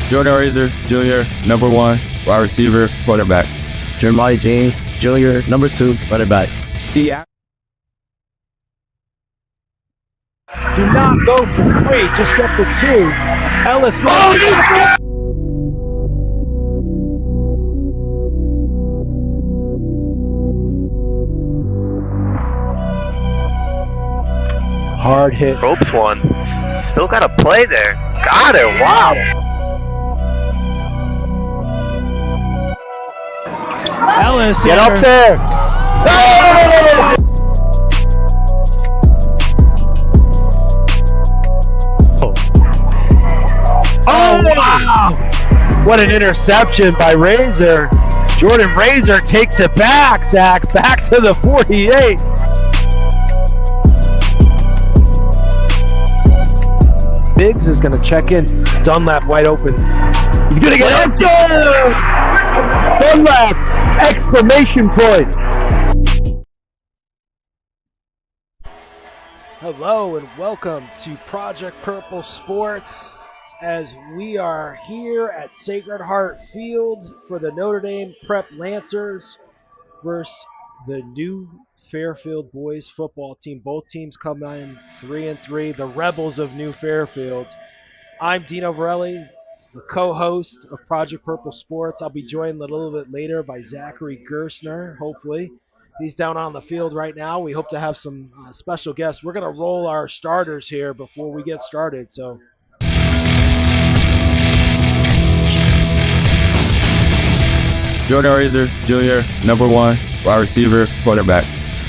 Jordan Razor Jr., number 1, wide receiver, quarterback. Jeremiah James Jr., number 2, running back. Do not go for 3, just get for 2. Ellis. Hard hit. Ropes one. Still got a play there. Got it. Wow. Ellis. Get up there. Oh! Oh, wow. What an interception by Razor. Jordan Razor takes it back, Zach. Back to the 48. Biggs is going to check in. Dunlap wide open. He's going to get it. Dunlap! Exclamation point! Hello and welcome to Project Purple Sports as we are here at Sacred Heart Field for the Notre Dame Prep Lancers versus the new Fairfield boys football team. Both teams come in 3-3, the Rebels of New Fairfield. I'm Dino Varelli, the co-host of Project Purple Sports. I'll be joined a little bit later by Zachary Gerstner, hopefully. He's down on the field right now. We hope to have some special guests. We're going to roll our starters here before we get started. So, Jordan Razor Jr., number 1, wide receiver, quarterback.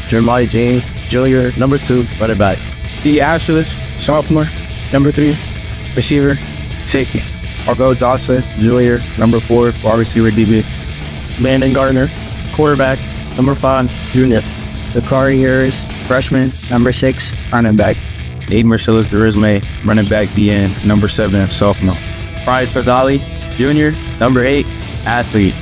Jeremiah James Jr., number 2, running back. D. Ashless, sophomore, number 3, receiver, safety. Argo Dawson Jr., number 4, wide receiver, DB. Landon Gardner, quarterback, number 5, junior. Dakari Harris, freshman, number 6, running back. Aiden Marcellus Derisme, running back, DN, number 7, sophomore. Brian Trazali Jr., number 8, athlete.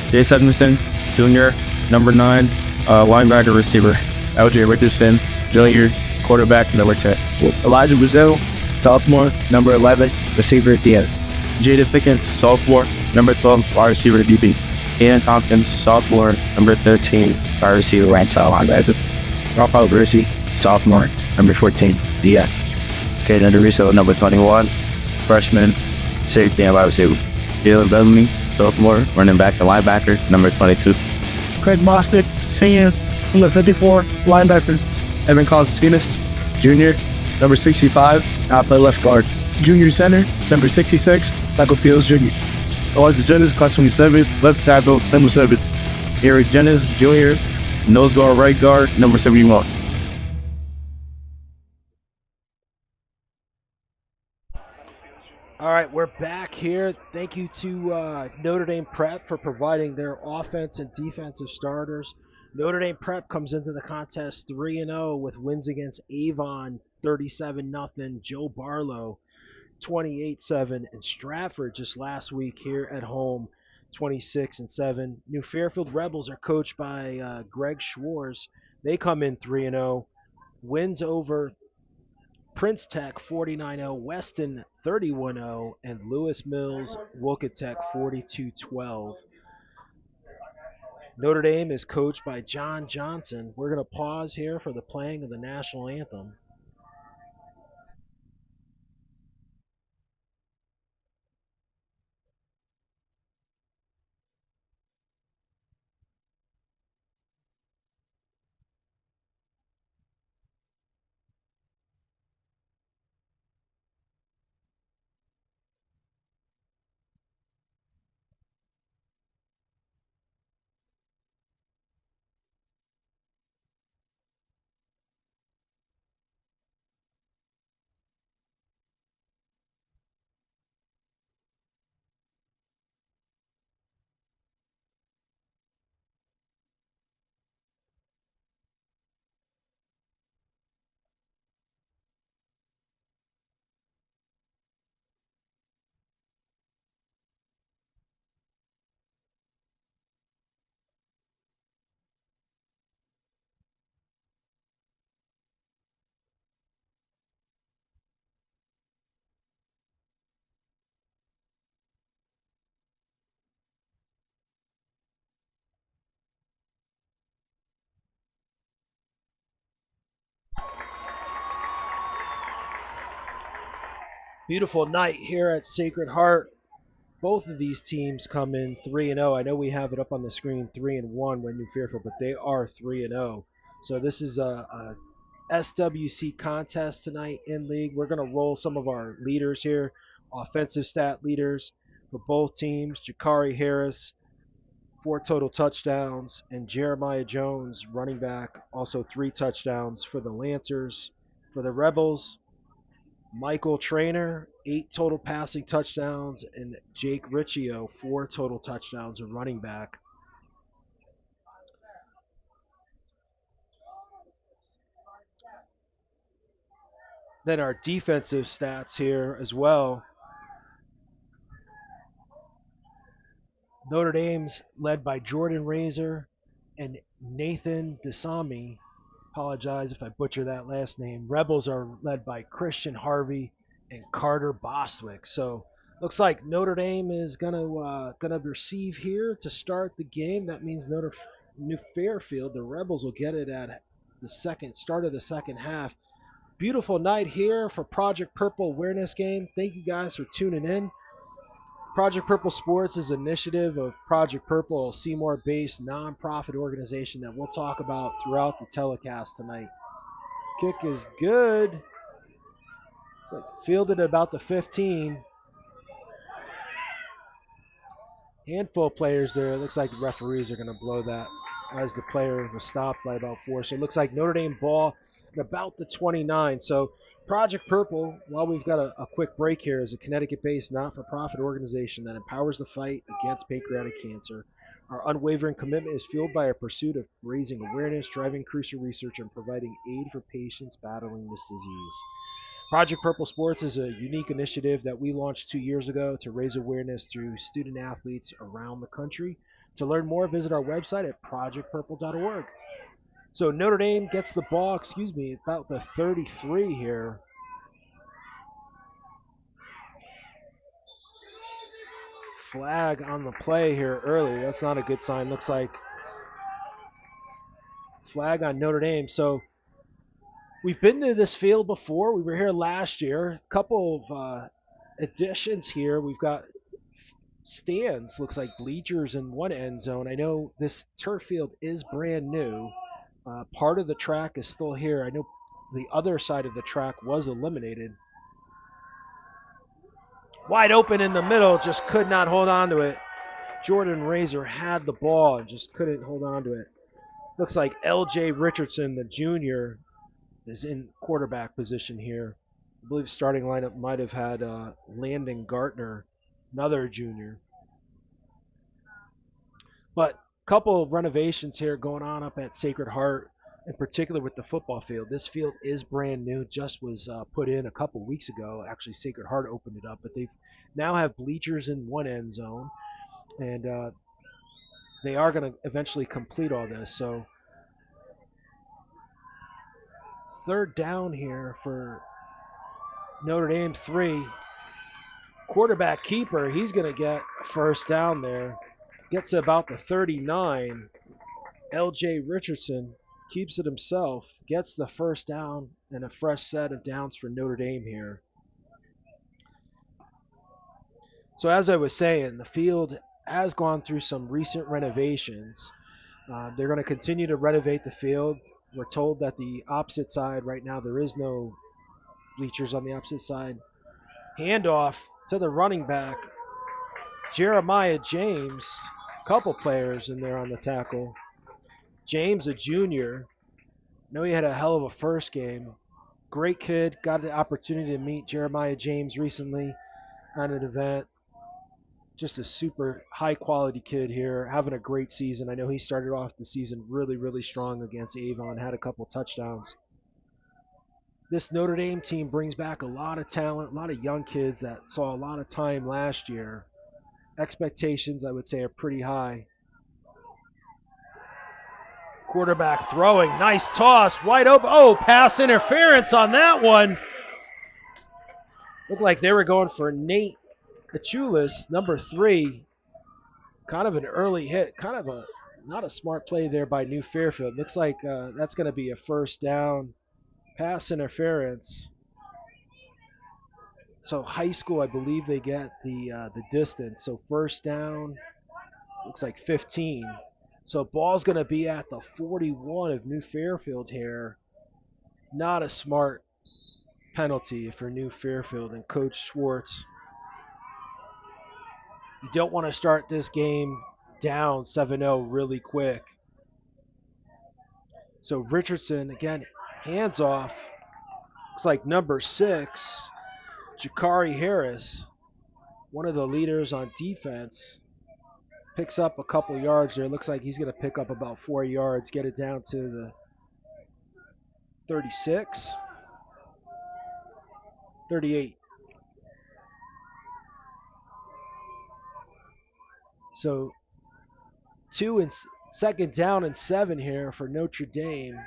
Jay Edmondson Jr., number 9, linebacker, receiver. LJ Richardson Jr., quarterback, number 10. Elijah Brazil, sophomore, number 11, receiver, DN. Jada Pickens, sophomore, number 12, wide receiver, DB. Ian Tompkins, sophomore, number 13, wide receiver, right side linebacker. Rafael Bercy, sophomore, number 14, DN. Caden DeRiso, number 21, freshman, safety and wide receiver. Jalen Bellamy, sophomore, running back and linebacker, number 22. Craig Bostic, senior, number 54, linebacker. Evan Costas, junior, number 65, I play left guard. Junior center, number 66, Michael Fields Jr. Elijah Jennings, class 27, left tackle, number 7. Eric Jennings Jr., nose guard, right guard, number 71. all right, we're back here. Thank you to Notre Dame Prep for providing their offense and defensive starters. Notre Dame Prep comes into the contest 3-0 with wins against Avon 37-0, Joe Barlow 28-7, and Stratford just last week here at home 26-7. New Fairfield Rebels are coached by Greg Schwartz. They come in 3-0, wins over Prince Tech 49-0, Weston 31-0, and Lewis Mills Wokatech 42-12. Notre Dame is coached by John Johnson. We're going to pause here for the playing of the national anthem. Beautiful night here at Sacred Heart. Both of these teams come in 3-0. I know we have it up on the screen 3-1 when New Fairfield, but they are 3-0. So this is a SWC contest tonight in league. We're going to roll some of our leaders here, offensive stat leaders for both teams. Jakari Harris, 4 total touchdowns, and Jeremiah Jones, running back, also 3 touchdowns for the Lancers. For the Rebels, Michael Trainer, 8 total passing touchdowns, and Jake Riccio, 4 total touchdowns, a running back. Then our defensive stats here as well. Notre Dame's led by Jordan Razor and Nathan Desami. Apologize if I butcher that last name. Rebels are led by Christian Harvey and Carter Bostwick. So looks like Notre Dame is gonna receive here to start the game. That means New Fairfield, the Rebels, will get it at the start of the second half. Beautiful night here for Project Purple Awareness Game. Thank you guys for tuning in. Project Purple Sports is an initiative of Project Purple, a Seymour-based nonprofit organization that we'll talk about throughout the telecast tonight. Kick is good. It's like fielded about the 15. Handful of players there. It looks like the referees are going to blow that as the player was stopped by about 4. So it looks like Notre Dame ball at about the 29. So Project Purple, while we've got a quick break here, is a Connecticut-based not-for-profit organization that empowers the fight against pancreatic cancer. Our unwavering commitment is fueled by our pursuit of raising awareness, driving crucial research, and providing aid for patients battling this disease. Project Purple Sports is a unique initiative that we launched 2 years ago to raise awareness through student athletes around the country. To learn more, visit our website at projectpurple.org. So Notre Dame gets the ball, about the 33 here. Flag on the play here early. That's not a good sign. Looks like flag on Notre Dame. So we've been to this field before. We were here last year. A couple of additions here. We've got stands, looks like bleachers in one end zone. I know this turf field is brand new. Part of the track is still here. I know the other side of the track was eliminated. Wide open in the middle, just could not hold on to it. Jordan Razor had the ball and just couldn't hold on to it. Looks like L.J. Richardson, the junior, is in quarterback position here. I believe starting lineup might have had Landon Gartner, another junior. But a couple of renovations here going on up at Sacred Heart, in particular with the football field. This field is brand new, just was put in a couple weeks ago. Actually, Sacred Heart opened it up, but they now have bleachers in one end zone, and they are going to eventually complete all this. So third down here for Notre Dame 3. Quarterback keeper, he's going to get first down there. Gets to about the 39. L.J. Richardson keeps it himself, gets the first down, and a fresh set of downs for Notre Dame here. So as I was saying, the field has gone through some recent renovations. They're going to continue to renovate the field. We're told that the opposite side right now, there is no bleachers on the opposite side. Handoff to the running back, Jeremiah James. Couple players in there on the tackle. James, a junior. Know he had a hell of a first game. Great kid. Got the opportunity to meet Jeremiah James recently at an event. Just a super high quality kid here, having a great season. I know he started off the season really, really strong against Avon, had a couple touchdowns. This Notre Dame team brings back a lot of talent, a lot of young kids that saw a lot of time last year. Expectations, I would say, are pretty high. Quarterback throwing, nice toss, wide open. Oh, pass interference on that one. Looked like they were going for Nate Achulis, number 3. Kind of an early hit, kind of not a smart play there by New Fairfield. Looks like that's going to be a first down. Pass interference. So high school, I believe they get the distance. So first down looks like 15. So ball's going to be at the 41 of New Fairfield here. Not a smart penalty for New Fairfield and Coach Schwartz. You don't want to start this game down 7-0 really quick. So Richardson, again, hands off. Looks like number 6, Jakari Harris, one of the leaders on defense, picks up a couple yards there. Looks like he's going to pick up about 4 yards, get it down to the 36, 38. So second down and 7 here for Notre Dame.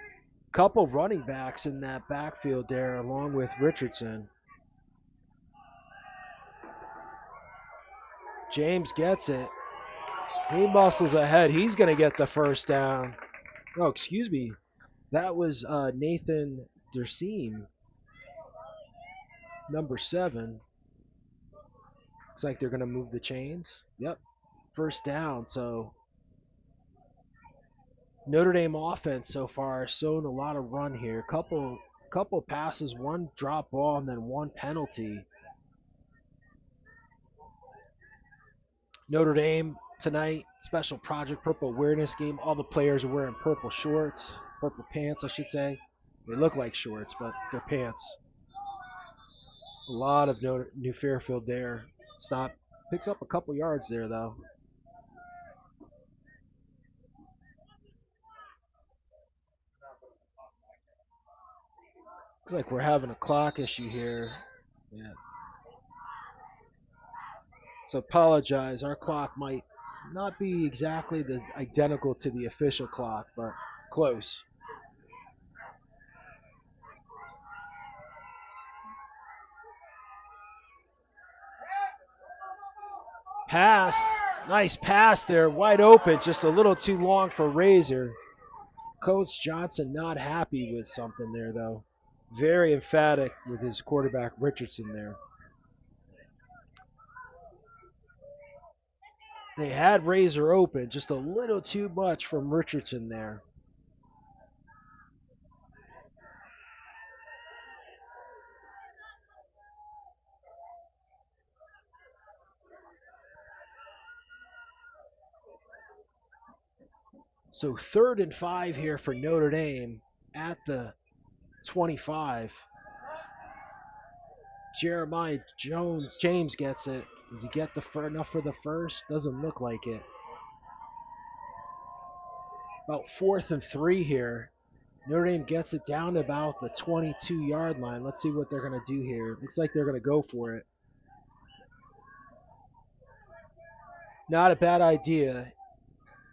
Couple running backs in that backfield there along with Richardson. James gets it. He muscles ahead. He's going to get the first down. Oh, excuse me. That was Nathan Derseem, number 7. Looks like they're going to move the chains. Yep. First down. So Notre Dame offense so far has shown a lot of run here. Couple passes, one drop ball, and then one penalty. Notre Dame tonight, special Project Purple awareness game. All the players are wearing purple shorts, purple pants, I should say. They look like shorts, but they're pants. A lot of New Fairfield there. Stop. Picks up a couple yards there, though. Looks like we're having a clock issue here. Yeah. So apologize. Our clock might not be exactly identical to the official clock, but close. Pass. Nice pass there. Wide open. Just a little too long for Razor. Coach Johnson not happy with something there, though. Very emphatic with his quarterback Richardson there. They had Razor open, just a little too much from Richardson there. So 3rd and 5 here for Notre Dame at the 25. Jeremiah James gets it. Does he get enough for the first? Doesn't look like it. About 4th and 3 here. Notre Dame gets it down to about the 22-yard line. Let's see what they're going to do here. Looks like they're going to go for it. Not a bad idea.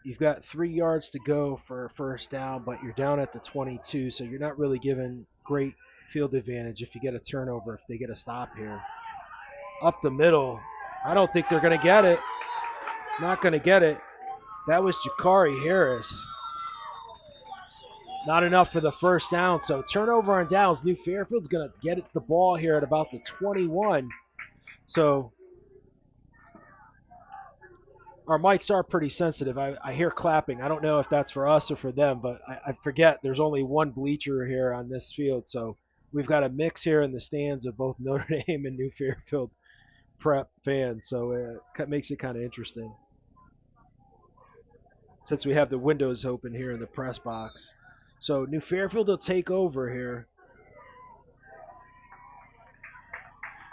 You've got 3 yards to go for a first down, but you're down at the 22, so you're not really given great field advantage if you get a turnover, if they get a stop here. Up the middle. I don't think they're going to get it. Not going to get it. That was Jakari Harris. Not enough for the first down, so turnover on downs. New Fairfield's going to get the ball here at about the 21. So our mics are pretty sensitive. I hear clapping. I don't know if that's for us or for them, but I forget there's only one bleacher here on this field. So we've got a mix here in the stands of both Notre Dame and New Fairfield Prep fans. So it makes it kind of interesting since we have the windows open here in the press box. So New Fairfield will take over here.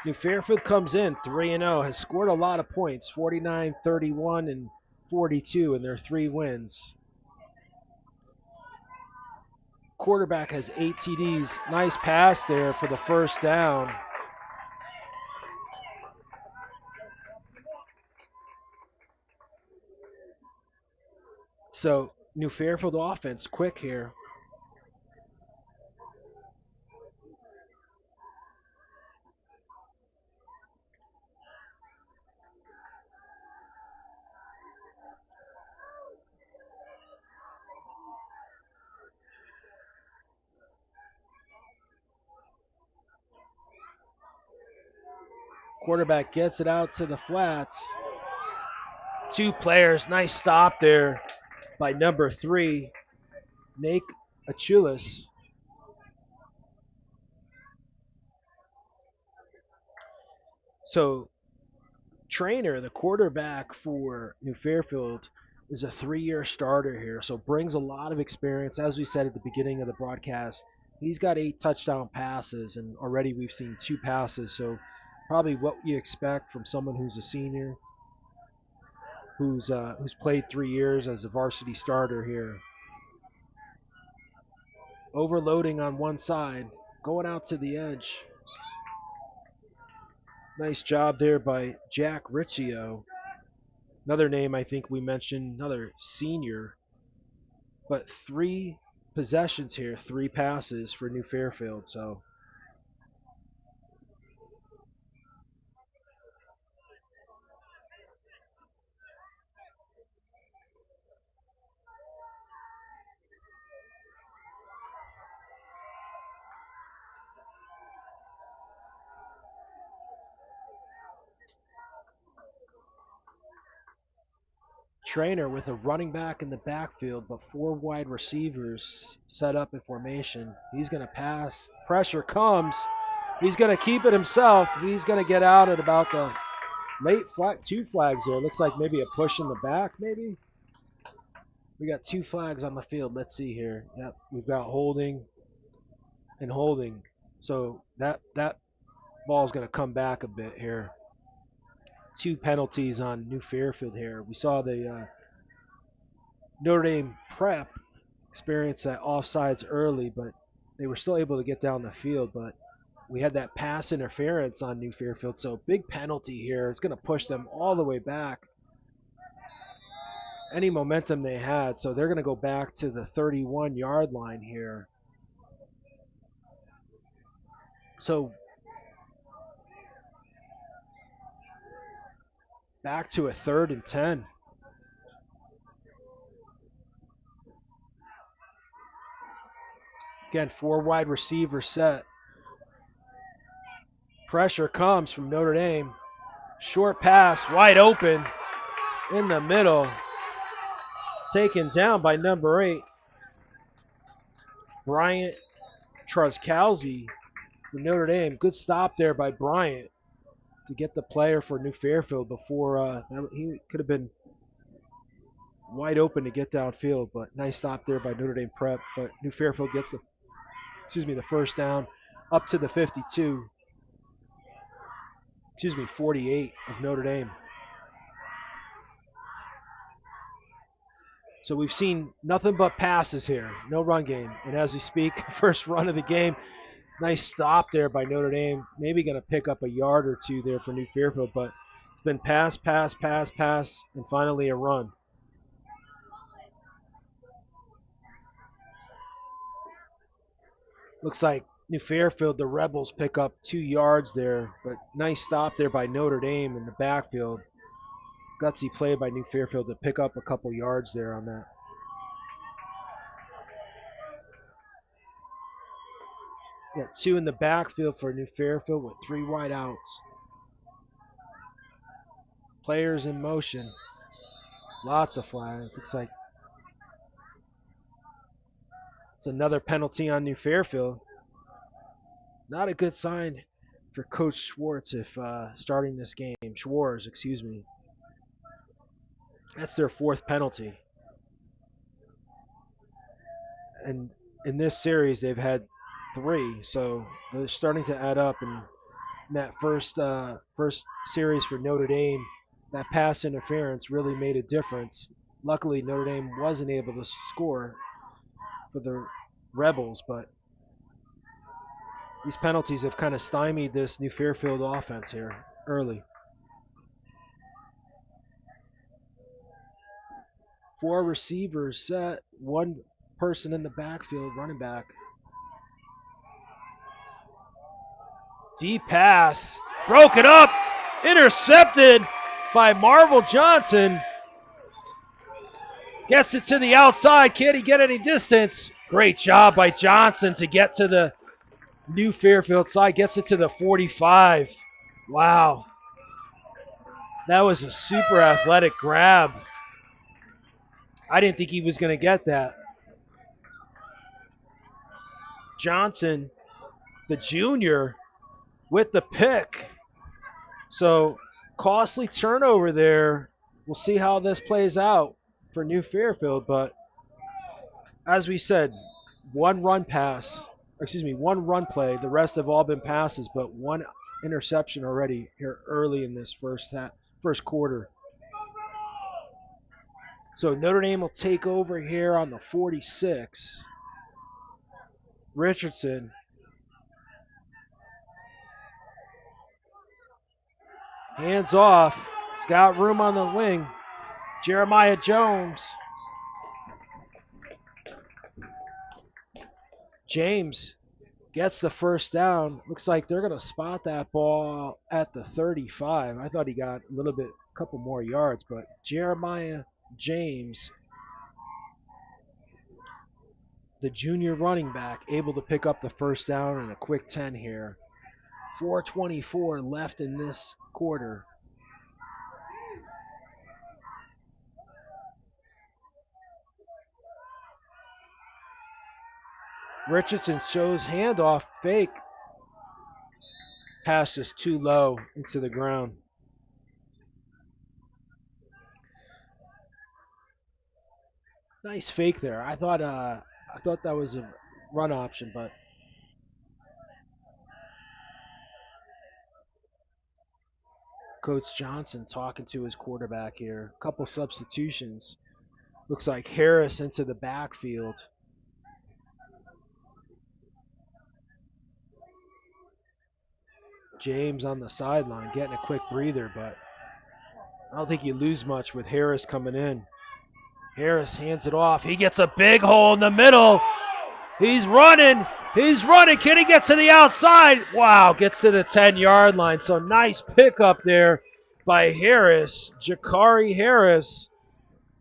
New Fairfield comes in 3-0, has scored a lot of points, 49, 31, and 42 in their 3 wins. Quarterback has 8 TDs. Nice pass there for the first down. So New Fairfield offense quick here. Quarterback gets it out to the flats. 2 players. Nice stop there by number 3, Nate Achulis. So Trainer, the quarterback for New Fairfield, is a 3-year starter here, so brings a lot of experience. As we said at the beginning of the broadcast, he's got 8 touchdown passes, and already we've seen 2 passes, so probably what you expect from someone who's a senior, who's played 3 years as a varsity starter here. Overloading on one side, going out to the edge. Nice job there by Jack Riccio. Another name I think we mentioned, another senior. But 3 possessions here, 3 passes for New Fairfield. So Trainer with a running back in the backfield, but 4 wide receivers set up in formation. He's going to pass. Pressure comes. He's going to keep it himself. He's going to get out at about the late flag. 2 flags there. Looks like maybe a push in the back, maybe. We got 2 flags on the field. Let's see here. Yep, we've got holding and holding. So that ball's going to come back a bit here. 2 penalties on New Fairfield here. We saw the Notre Dame Prep experience that offsides early, but they were still able to get down the field. But we had that pass interference on New Fairfield, so big penalty here. It's going to push them all the way back. Any momentum they had, so they're going to go back to the 31-yard line here. So back to a 3rd and 10. Again, 4 wide receiver set. Pressure comes from Notre Dame. Short pass, wide open in the middle. Taken down by number 8, Bryant Truskowski from Notre Dame. Good stop there by Bryant to get the player for New Fairfield before he could have been wide open to get downfield, but nice stop there by Notre Dame Prep. But New Fairfield gets the first down up to the 48 of Notre Dame. So we've seen nothing but passes here, no run game. And as we speak, first run of the game, nice stop there by Notre Dame. Maybe going to pick up a yard or 2 there for New Fairfield, but it's been pass, and finally a run. Looks like New Fairfield, the Rebels, pick up 2 yards there, but nice stop there by Notre Dame in the backfield. Gutsy play by New Fairfield to pick up a couple yards there on that. Got 2 in the backfield for New Fairfield with 3 wide outs. Players in motion. Lots of flags. Looks like it's another penalty on New Fairfield. Not a good sign for Coach Schwartz if starting this game. Schwartz, excuse me. That's their 4th penalty. And in this series, they've had 3, so they're starting to add up. And in that first series for Notre Dame, that pass interference really made a difference. Luckily, Notre Dame wasn't able to score for the Rebels, but these penalties have kind of stymied this New Fairfield offense here early. 4 receivers set, 1 person in the backfield, running back. Deep pass, broken up, intercepted by Marvel Johnson. Gets it to the outside. Can he get any distance? Great job by Johnson to get to the New Fairfield side. Gets it to the 45. Wow. That was a super athletic grab. I didn't think he was going to get that. Johnson, the junior, with the pick. So costly turnover there. We'll see how this plays out for New Fairfield. But as we said, one run play. The rest have all been passes, but one interception already here early in this first quarter. So Notre Dame will take over here on the 46. Richardson. Hands off. He's got room on the wing. Jeremiah Jones. James gets the first down. Looks like they're going to spot that ball at the 35. I thought he got a couple more yards, but Jeremiah James, the junior running back, able to pick up the first down and a quick 10 here. 4:24 left in this quarter. Richardson shows handoff, fake. Pass just too low into the ground. Nice fake there. I thought that was a run option, but Coach Johnson talking to his quarterback here. Couple substitutions. Looks like Harris into the backfield. James on the sideline getting a quick breather, but I don't think you lose much with Harris coming in. Harris hands it off. He gets a big hole in the middle. He's running. Can he get to the outside? Wow, gets to the 10-yard line. So nice pickup there by Harris. Jakari Harris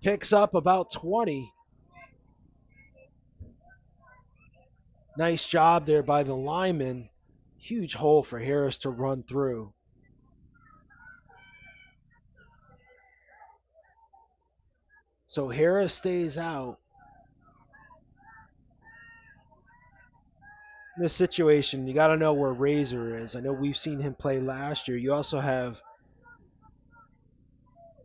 picks up about 20. Nice job there by the lineman. Huge hole for Harris to run through. So Harris stays out. In this situation, you got to know where Razor is. I know we've seen him play last year. You also have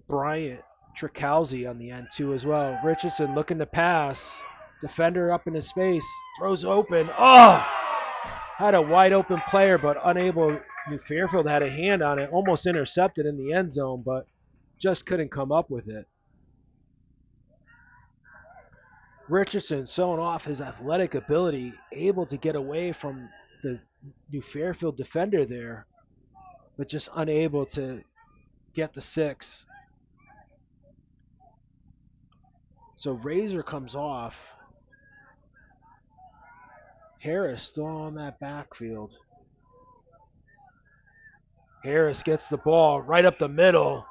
Bryant Tricalzi on the end too as well. Richardson looking to pass. Defender up in his space. Throws open. Oh! Had a wide open player, but unable. New Fairfield had a hand on it. Almost intercepted in the end zone, but just couldn't come up with it. Richardson showing off his athletic ability, able to get away from the New Fairfield defender there, but just unable to get the 6. So Razor comes off. Harris still on that backfield. Harris gets the ball right up the middle.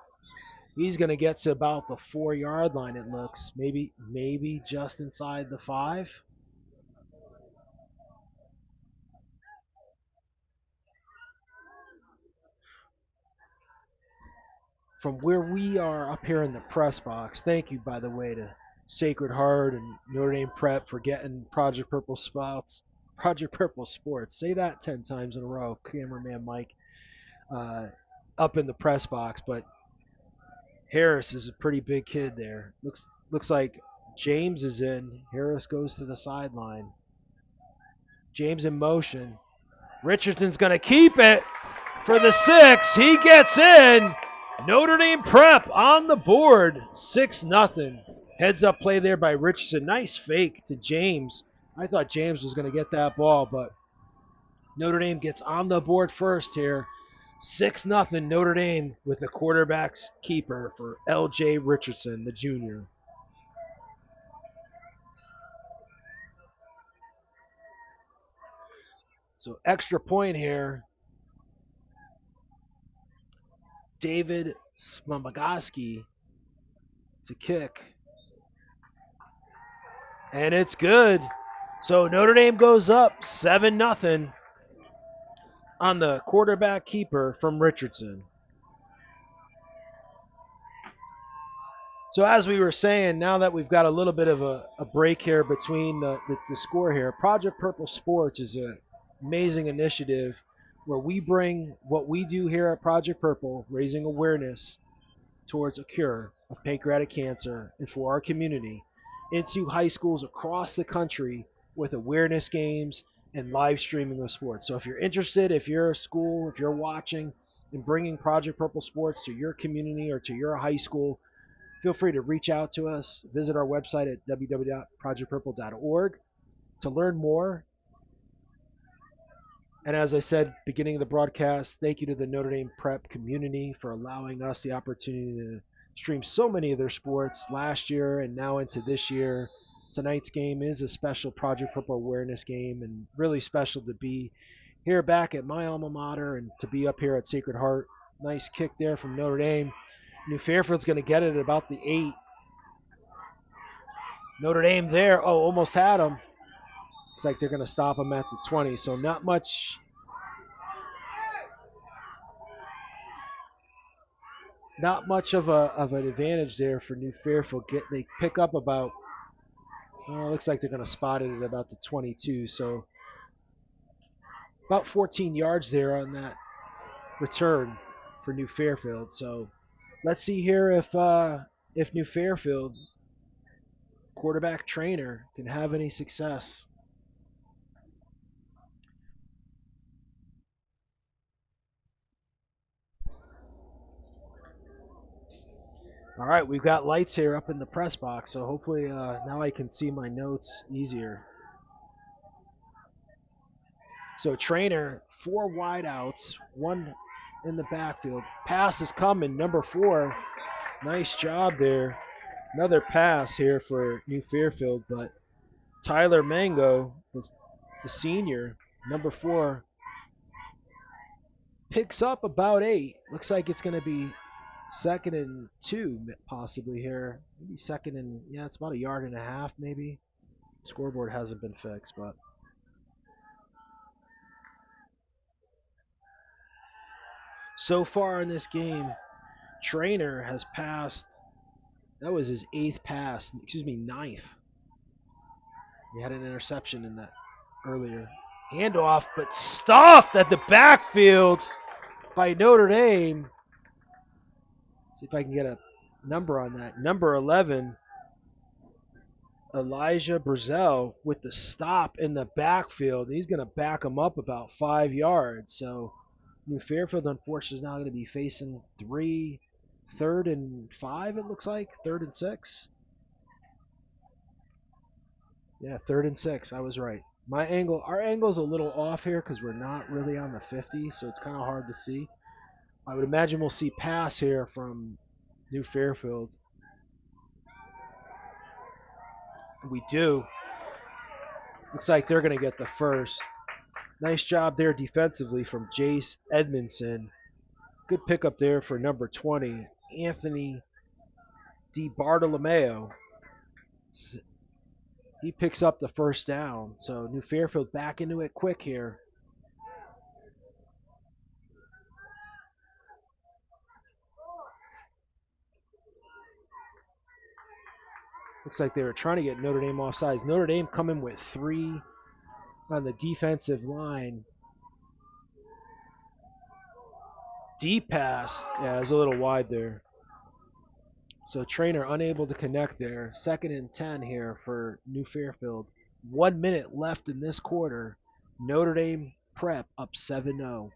He's going to get to about the 4-yard line, it looks. Maybe just inside the 5. From where we are up here in the press box, thank you, by the way, to Sacred Heart and Notre Dame Prep for getting Project Purple Sports. Say that 10 times in a row, cameraman Mike, up in the press box. But Harris is a pretty big kid there. Looks like James is in. Harris goes to the sideline. James in motion. Richardson's going to keep it for the 6. He gets in. Notre Dame Prep on the board. 6-0. Heads up play there by Richardson. Nice fake to James. I thought James was going to get that ball, but Notre Dame gets on the board first here. 6-0 Notre Dame with the quarterback's keeper for L.J. Richardson, the junior. So extra point here. David Smamagoski to kick. And it's good. So Notre Dame goes up 7-0 on the quarterback keeper from Richardson. So as we were saying, now that we've got a little bit of a break here between the score here, Project Purple Sports is an amazing initiative where we bring what we do here at Project Purple, raising awareness towards a cure of pancreatic cancer and for our community, into high schools across the country with awareness games and live streaming of sports. So if you're interested, if you're a school, if you're watching and bringing Project Purple Sports to your community or to your high school, feel free to reach out to us. Visit our website at www.projectpurple.org to learn more. And as I said, beginning of the broadcast, thank you to the Notre Dame Prep community for allowing us the opportunity to stream so many of their sports last year and now into this year. Tonight's game is a special Project Purple awareness game, and really special to be here back at my alma mater and to be up here at Sacred Heart. Nice kick there from Notre Dame. New Fairfield's going to get it at about the 8. Notre Dame there. Oh, almost had him. Looks like they're going to stop him at the 20. So not much of an advantage there for New Fairfield. They pick up about, looks like they're going to spot it at about the 22. So about 14 yards there on that return for New Fairfield. So let's see here if New Fairfield quarterback Trainer can have any success. All right, we've got lights here up in the press box, so hopefully now I can see my notes easier. So Trainer, 4 wideouts, 1 in the backfield. Pass is coming, number 4. Nice job there. Another pass here for New Fairfield, but Tyler Mango, the senior, number 4, picks up about 8. Looks like it's going to be 2nd and 2 possibly here. Maybe 2nd and, yeah, it's about 1.5 yards maybe. Scoreboard hasn't been fixed, but so far in this game, Trainer has passed. That was his 8th pass. 9th. He had an interception in that earlier. Handoff, but stuffed at the backfield by Notre Dame. See if I can get a number on that. Number 11, Elijah Brazel with the stop in the backfield. He's going to back him up about 5 yards. So New Fairfield, unfortunately, is now going to be facing 3rd and 5, it looks like. 3rd and 6. Yeah, 3rd and 6. I was right. Our angle's a little off here because we're not really on the 50, so it's kind of hard to see. I would imagine we'll see pass here from New Fairfield. We do. Looks like they're going to get the first. Nice job there defensively from Jace Edmondson. Good pickup there for number 20, Anthony DiBartolomeo. He picks up the first down. So New Fairfield back into it quick here. Looks like they were trying to get Notre Dame offsides. Notre Dame coming with 3 on the defensive line. Deep pass. Yeah, it was a little wide there. So Trainer unable to connect there. 2nd and 10 here for New Fairfield. 1 minute left in this quarter. Notre Dame Prep up 7-0.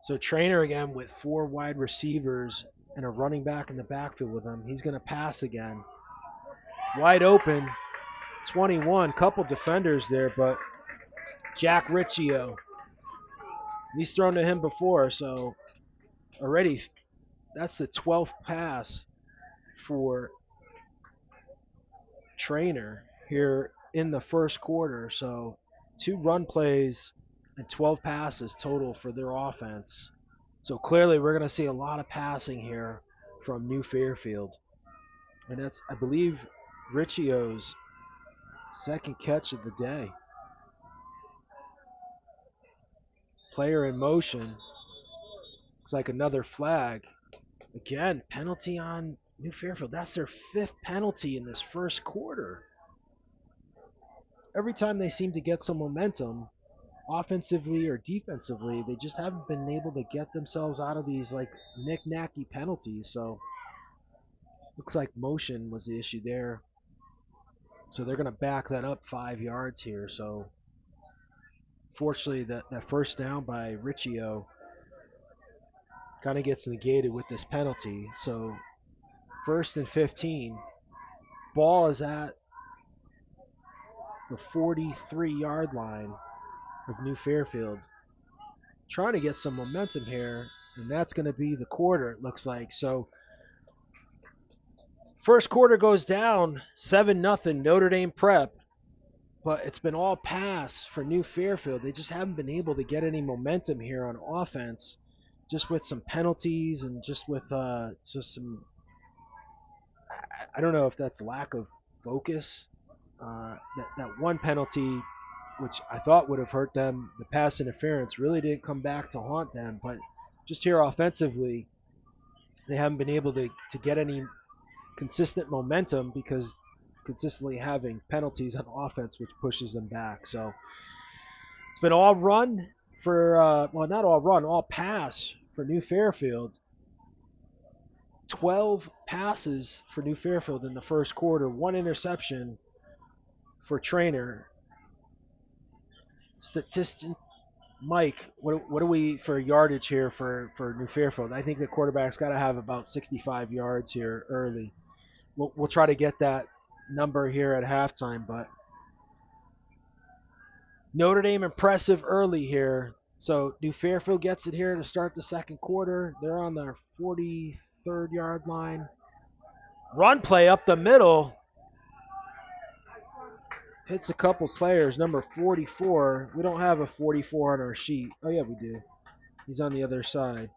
So Trainer again with 4 wide receivers and a running back in the backfield with him. He's going to pass again. Wide open. 21. Couple defenders there, but Jack Riccio. He's thrown to him before, so already that's the 12th pass for Trainer here in the first quarter. So 2 run plays and 12 passes total for their offense. So clearly we're going to see a lot of passing here from New Fairfield. And that's, I believe, Riccio's second catch of the day. Player in motion. Looks like another flag. Again, penalty on New Fairfield. That's their 5th penalty in this first quarter. Every time they seem to get some momentum, offensively or defensively, they just haven't been able to get themselves out of these like knick-knacky penalties. So looks like motion was the issue there. So they're going to back that up 5 yards here. So fortunately, that first down by Riccio kind of gets negated with this penalty. So 1st and 15. Ball is at the 43-yard line of New Fairfield. Trying to get some momentum here, and that's going to be the quarter, it looks like. So first quarter goes down 7-0 Notre Dame Prep, but it's been all pass for New Fairfield. They just haven't been able to get any momentum here on offense, just with some penalties and just with just some, I don't know if that's lack of focus. That one penalty, which I thought would have hurt them, the pass interference, really didn't come back to haunt them. But just here offensively, they haven't been able to get any consistent momentum because consistently having penalties on offense, which pushes them back. So it's been all run for, well, not all run, all pass for New Fairfield. 12 passes for New Fairfield in the first quarter, 1 interception for Trainer. Statistic Mike, what are we for yardage here for New Fairfield? I think the quarterback's got to have about 65 yards here early. We'll try to get that number here at halftime, but Notre Dame impressive early here. So New Fairfield gets it here to start the second quarter. They're on their 43rd yard line. Run play up the middle. Hits a couple players. Number 44. We don't have a 44 on our sheet. Oh, yeah, we do. He's on the other side.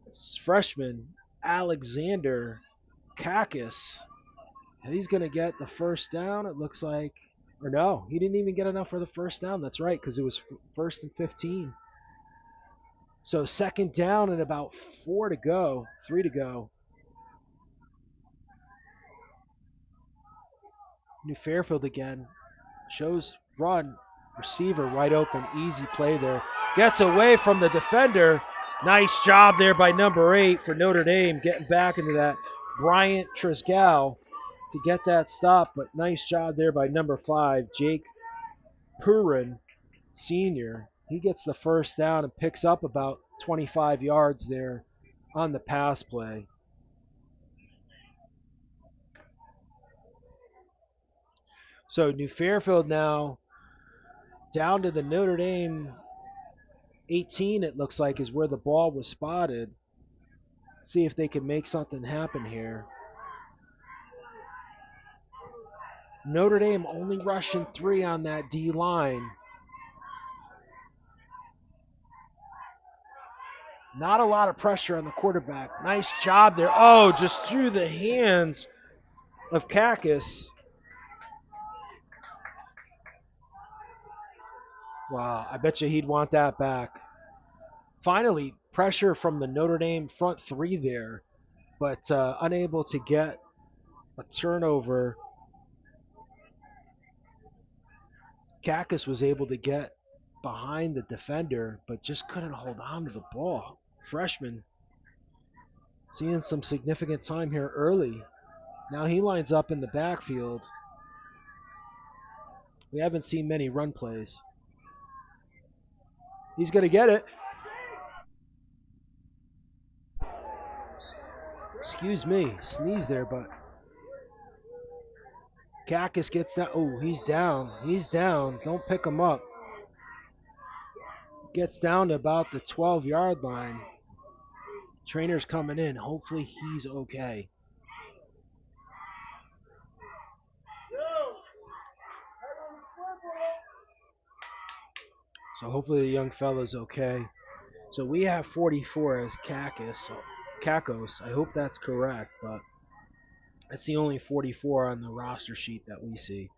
It's freshman Alexander Kakis. And he's going to get the first down, it looks like. Or no, he didn't even get enough for the first down. That's right, because it was 1st and 15. So second down and about 3 to go. New Fairfield again. Shows run, receiver wide open, easy play there. Gets away from the defender. Nice job there by number 8 for Notre Dame, getting back into that. Bryant Trisgal to get that stop, but nice job there by number 5, Jake Purin, senior. He gets the first down and picks up about 25 yards there on the pass play. So New Fairfield now down to the Notre Dame 18, it looks like, is where the ball was spotted. See if they can make something happen here. Notre Dame only rushing 3 on that D line. Not a lot of pressure on the quarterback. Nice job there. Oh, just through the hands of Kakis. Wow, I bet you he'd want that back. Finally, pressure from the Notre Dame front 3 there, but unable to get a turnover. Kakis was able to get behind the defender, but just couldn't hold on to the ball. Freshman seeing some significant time here early. Now he lines up in the backfield. We haven't seen many run plays. He's going to get it. Excuse me, sneeze there, but Kakis gets that. Oh, he's down. He's down. Don't pick him up. Gets down to about the 12-yard line. Trainer's coming in. Hopefully he's okay. So hopefully the young fella's okay. So we have 44 as Kakos. I hope that's correct, but that's the only 44 on the roster sheet that we see.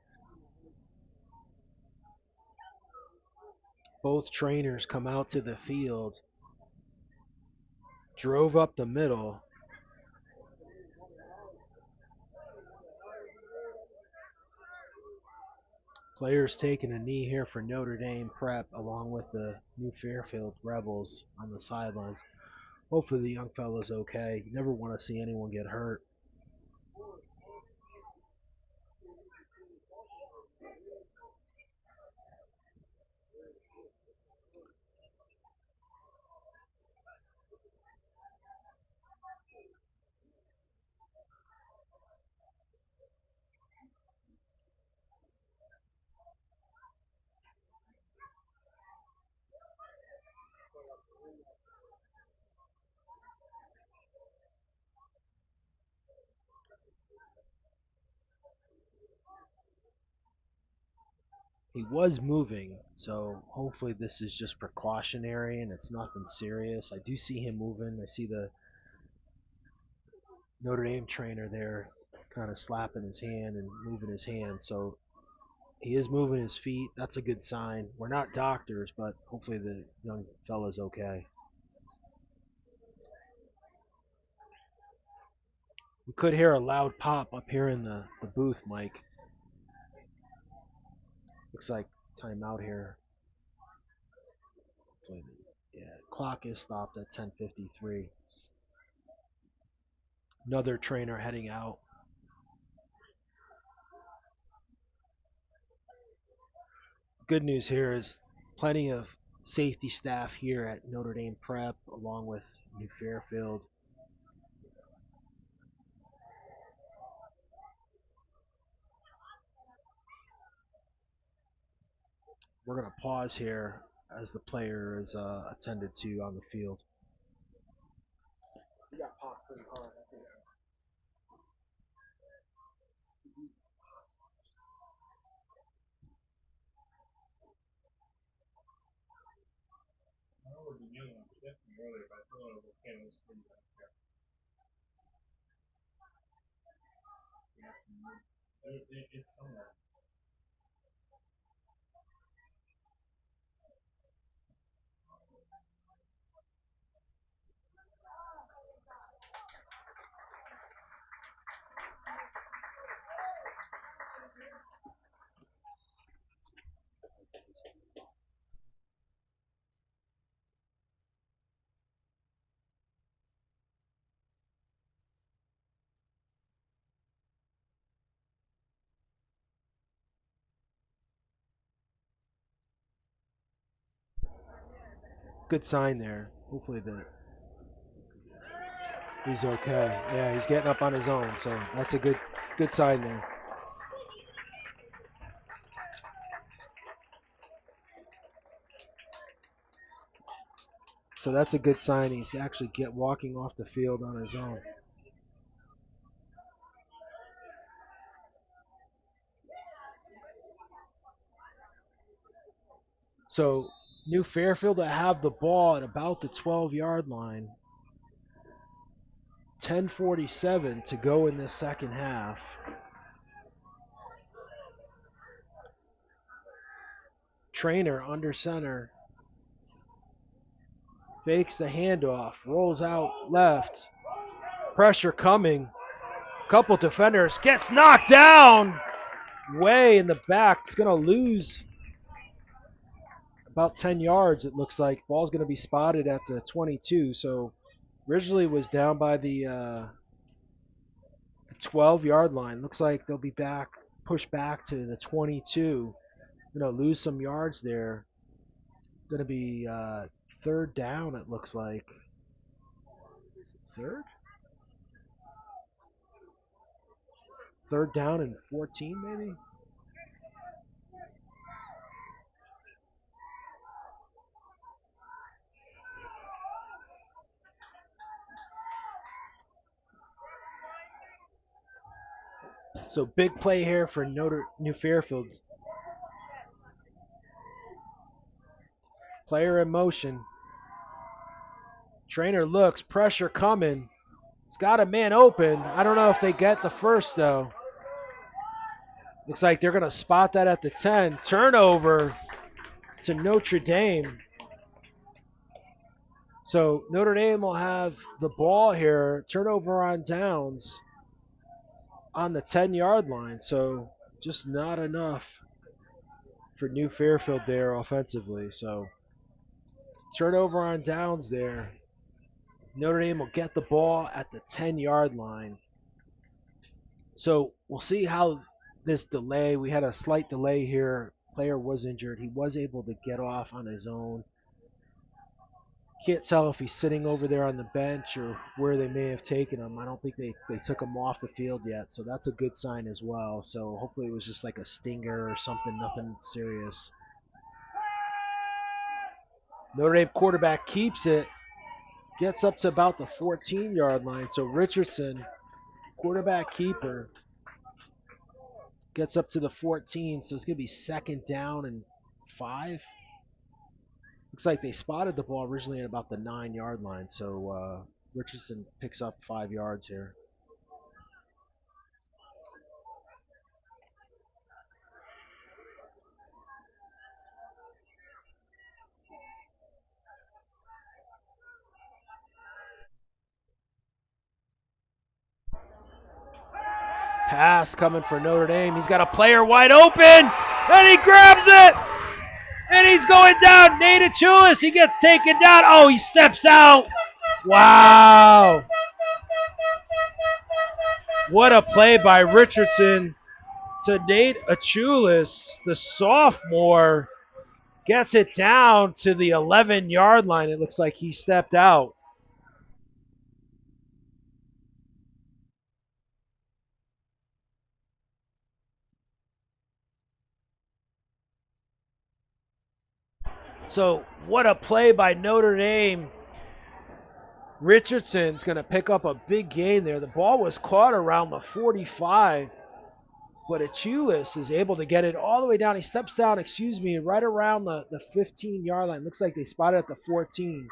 Both trainers come out to the field, drove up the middle. Players taking a knee here for Notre Dame Prep along with the New Fairfield Rebels on the sidelines. Hopefully the young fella's okay. You never want to see anyone get hurt. He was moving, so hopefully this is just precautionary and it's nothing serious. I do see him moving. I see the Notre Dame trainer there kind of slapping his hand and moving his hand. So he is moving his feet. That's a good sign. We're not doctors, but hopefully the young fella's okay. We could hear a loud pop up here in the booth, Mike. Looks like timeout here. Yeah, clock is stopped at 10:53. Another trainer heading out. Good news here is plenty of safety staff here at Notre Dame Prep along with New Fairfield. We're going to pause here as the player is attended to on the field. Good sign there. Hopefully he's okay. Yeah, he's getting up on his own, so that's a good sign there. So that's a good sign. He's actually walking off the field on his own. So New Fairfield to have the ball at about the 12-yard line. 10:47 to go in this second half. Trainer under center. Fakes the handoff. Rolls out left. Pressure coming. Couple defenders. Gets knocked down. Way in the back. It's going to lose about 10 yards, it looks like. Ball's going to be spotted at the 22. So originally was down by the 12-yard line. Looks like they'll be pushed back to the 22. Going to lose some yards there. Going to be third down, it looks like. Third? Third down and 14, maybe? So big play here for New Fairfield. Player in motion. Trainer looks, pressure coming. He's got a man open. I don't know if they get the first, though. Looks like they're going to spot that at the 10. Turnover to Notre Dame. So Notre Dame will have the ball here. Turnover on downs on the 10-yard line. So just not enough for New Fairfield there offensively. So turnover on downs there. Notre Dame will get the ball at the 10-yard line. So we'll see how this delay, we had a slight delay here. Player was injured. He was able to get off on his own. Can't tell if he's sitting over there on the bench or where they may have taken him. I don't think they took him off the field yet, so that's a good sign as well. So hopefully it was just like a stinger or something, nothing serious. Notre Dame quarterback keeps it, gets up to about the 14-yard line. So Richardson, quarterback keeper, gets up to the 14, so it's going to be 2nd down and 5. Looks like they spotted the ball originally at about the 9-yard line, so Richardson picks up 5 yards here. Pass coming for Notre Dame. He's got a player wide open, and he grabs it, and he's going down. Nate Achulis, he gets taken down. Oh, he steps out. Wow. What a play by Richardson to Nate Achulis, the sophomore. Gets it down to the 11-yard line. It looks like he stepped out. So what a play by Notre Dame. Richardson's going to pick up a big gain there. The ball was caught around the 45, but Achulis is able to get it all the way down. He steps down, right around the 15-yard line. Looks like they spotted at the 14.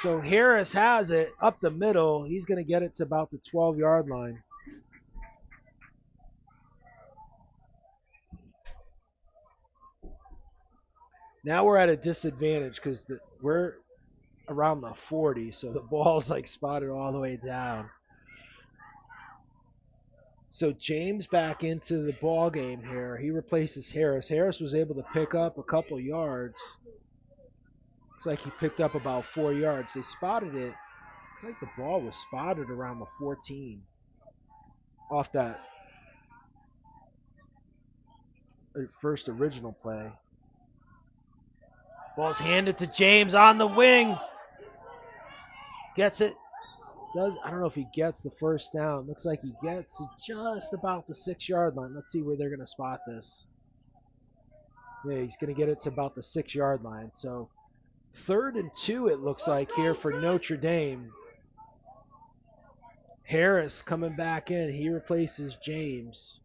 So Harris has it up the middle. He's going to get it to about the 12-yard line. Now we're at a disadvantage because we're around the 40, so the ball's like spotted all the way down. So James back into the ball game here. He replaces Harris. Harris was able to pick up a couple yards. Looks like he picked up about 4 yards. They spotted it. Looks like the ball was spotted around the 14 off that first original play. Ball's handed to James on the wing. Gets it. I don't know if he gets the first down. Looks like he gets to just about the 6-yard line. Let's see where they're going to spot this. Yeah, he's going to get it to about the 6-yard line. So 3rd and 2 it looks like here for Notre Dame. Harris coming back in. He replaces James.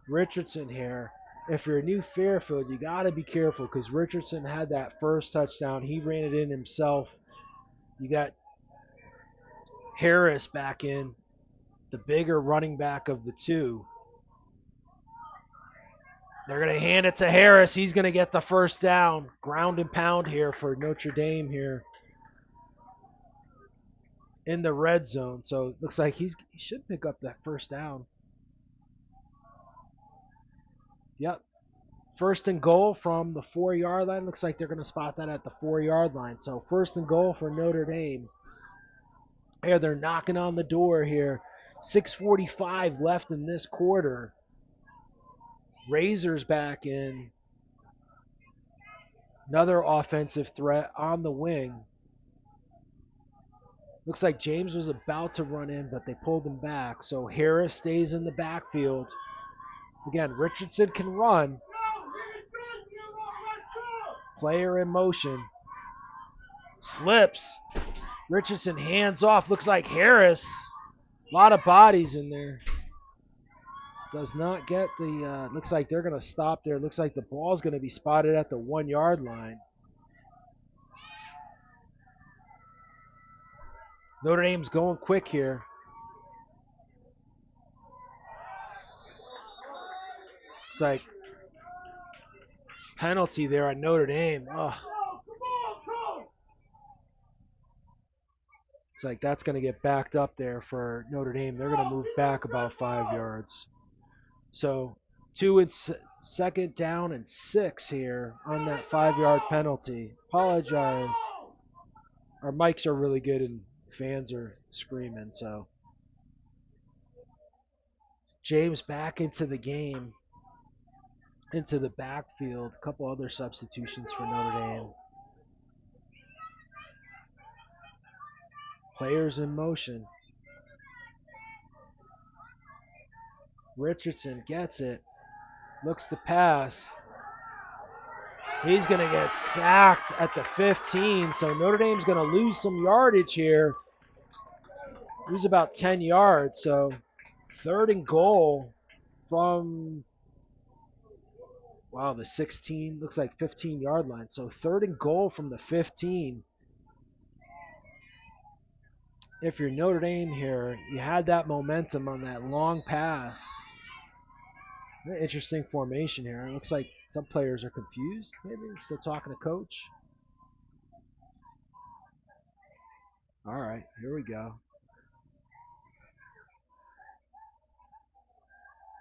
Richardson here. If you're a New Fairfield, you got to be careful because Richardson had that first touchdown. He ran it in himself. You got Harris back in, the bigger running back of the two. They're going to hand it to Harris. He's going to get the first down. Ground and pound here for Notre Dame here in the red zone. So it looks like he should pick up that first down. Yep. 1st and goal from the 4-yard line. Looks like they're going to spot that at the 4-yard line. So 1st and goal for Notre Dame. Yeah, they're knocking on the door here. 6:45 left in this quarter. Razors back in. Another offensive threat on the wing. Looks like James was about to run in, but they pulled him back. So Harris stays in the backfield. Again, Richardson can run. Player in motion. Slips. Richardson hands off. Looks like Harris. A lot of bodies in there. Does not get the, looks like they're going to stop there. Looks like the ball's going to be spotted at the 1-yard line. Notre Dame's going quick here. It's like penalty there on Notre Dame. Oh. It's like that's going to get backed up there for Notre Dame. They're going to move back about 5 yards. So 2nd down and 6 here on that 5-yard penalty. Apologize. Our mics are really good and fans are screaming. So James back into the game, into the backfield. A couple other substitutions for Notre Dame. Players in motion. Richardson gets it. Looks to pass. He's going to get sacked at the 15, so Notre Dame's going to lose some yardage here. Lose about 10 yards, so 3rd and goal from, the 16, looks like 15-yard line. So 3rd and goal from the 15. If you're Notre Dame here, you had that momentum on that long pass. Very interesting formation here. It looks like some players are confused, maybe still talking to coach. All right, here we go.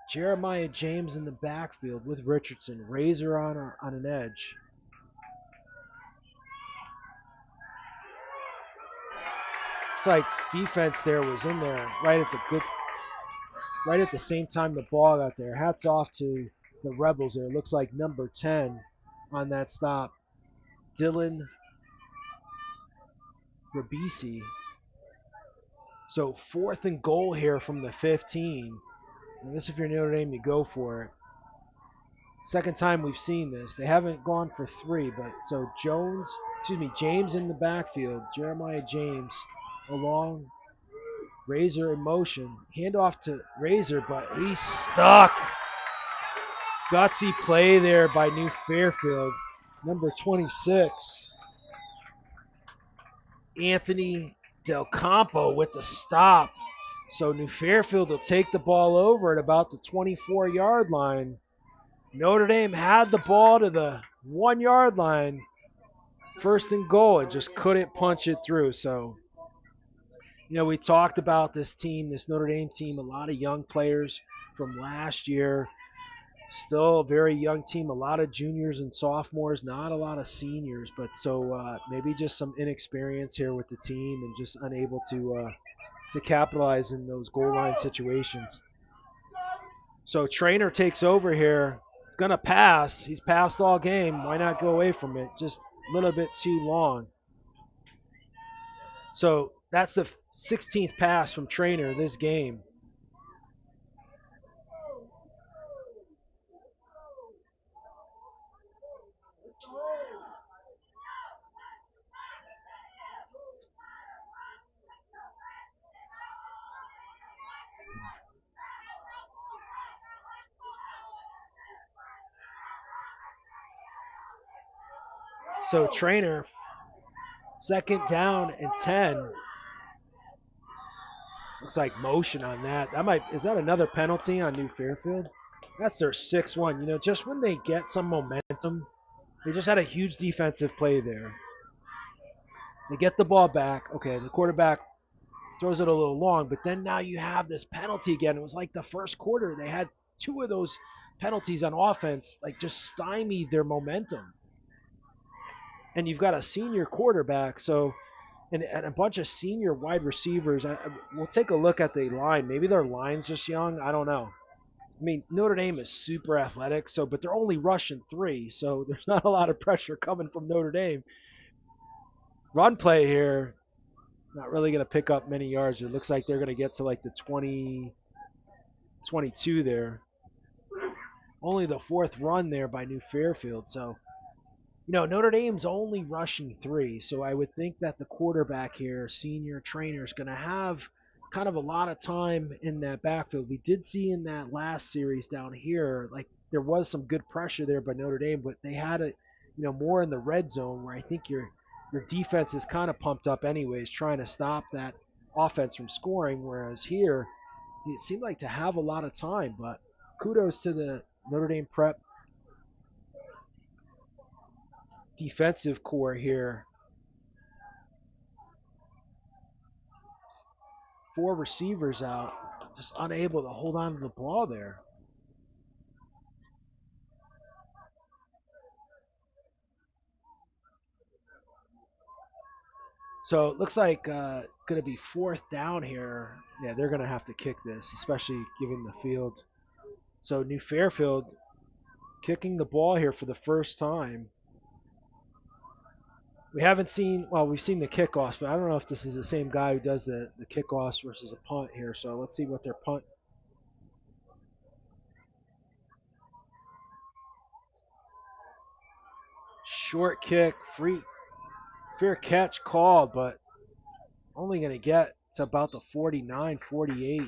Jeremiah James in the backfield with Richardson. Razor on an edge. It's like defense there was in there right at the same time the ball got there. Hats off to the Rebels there. It looks like number 10 on that stop. Dylan Rabisi. So 4th and goal here from the 15. And this, if you're Notre Dame, you go for it. Second time we've seen this. They haven't gone for 3, but so James in the backfield. Jeremiah James along. Razor in motion. Handoff to Razor, but he's stuck. Gutsy play there by New Fairfield. Number 26. Anthony Del Campo with the stop. So New Fairfield will take the ball over at about the 24-yard line. Notre Dame had the ball to the 1-yard line. 1st and goal, and just couldn't punch it through. So, we talked about this team, this Notre Dame team, a lot of young players from last year. Still a very young team, a lot of juniors and sophomores, not a lot of seniors, but so maybe just some inexperience here with the team and just unable to capitalize in those goal line situations. So Trainer takes over here. He's going to pass. He's passed all game. Why not go away from it? Just a little bit too long. So that's the 16th pass from Trainer this game. So Trainer, 2nd down and 10. Looks like motion on that. Is that another penalty on New Fairfield? That's their 6-1. Just when they get some momentum, they just had a huge defensive play there. They get the ball back. Okay, the quarterback throws it a little long, but then now you have this penalty again. It was like the first quarter. They had 2 of those penalties on offense, like just stymied their momentum. And you've got a senior quarterback, and a bunch of senior wide receivers. We'll take a look at the line. Maybe their line's just young. I don't know. I mean, Notre Dame is super athletic, but they're only rushing 3, so there's not a lot of pressure coming from Notre Dame. Run play here, not really going to pick up many yards. It looks like they're going to get to like the 20, 22 there. Only the 4th run there by New Fairfield, so Notre Dame's only rushing 3, so I would think that the quarterback here, senior Trainer, is going to have kind of a lot of time in that backfield. We did see in that last series down here, like there was some good pressure there by Notre Dame, but they had it, more in the red zone where I think your defense is kind of pumped up anyways, trying to stop that offense from scoring, whereas here it seemed like to have a lot of time. But kudos to the Notre Dame Prep defensive core here. 4 receivers out, just unable to hold on to the ball there. So it looks like going to be 4th down here. Yeah, they're going to have to kick this, especially given the field. So New Fairfield kicking the ball here for the first time. We haven't seen, well, we've seen the kickoffs, but I don't know if this is the same guy who does the kickoffs versus a punt here. So let's see what their punt. Short kick, fair catch call, but only going to get to about the 49, 48.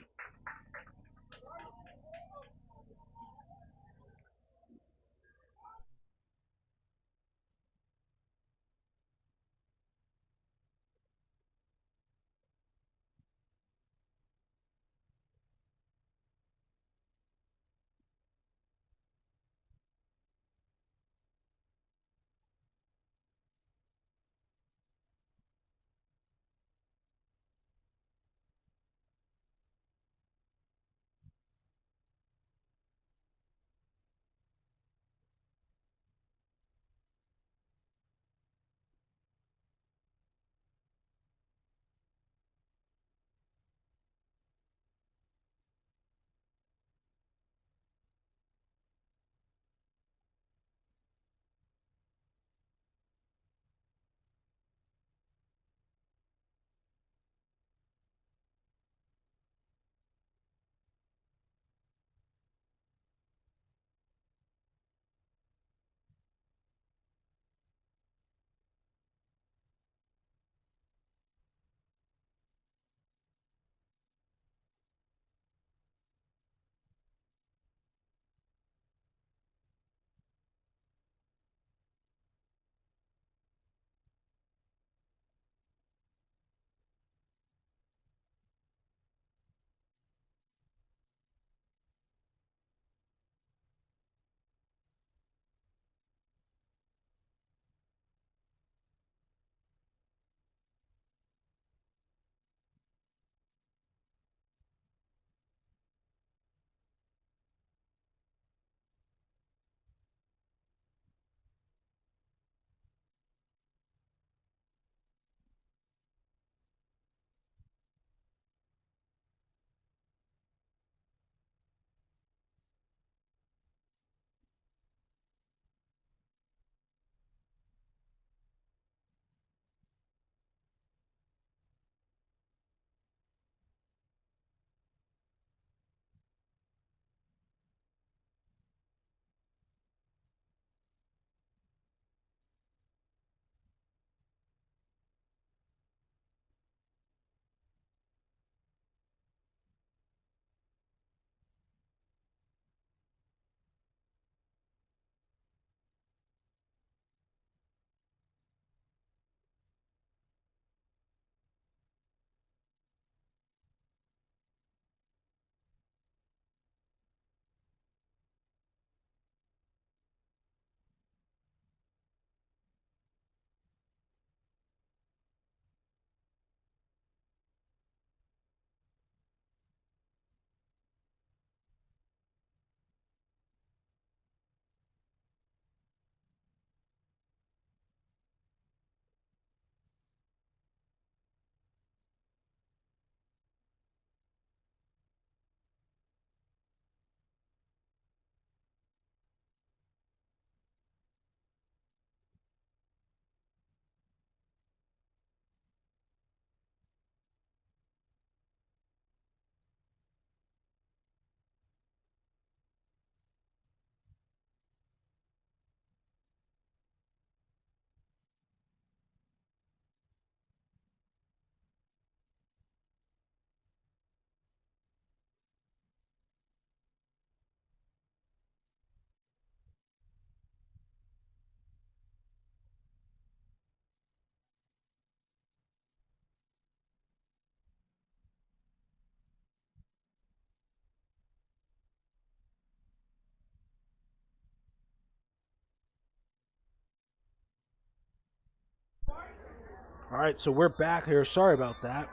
All right, so we're back here. Sorry about that.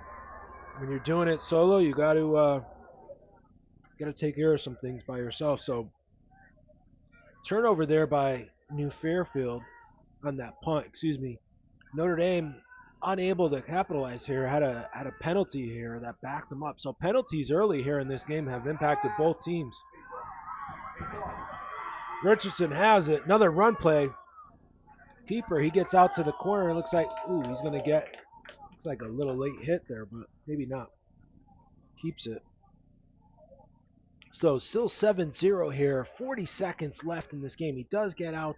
When you're doing it solo, you got to take care of some things by yourself. So turnover there by New Fairfield on that punt. Excuse me. Notre Dame unable to capitalize here. Had a penalty here that backed them up. So penalties early here in this game have impacted both teams. Richardson has it. Another run play. Keeper, he gets out to the corner. It looks like, he's going to get, looks like a little late hit there, but maybe not. Keeps it. So still 7-0 here. 40 seconds left in this game. He does get out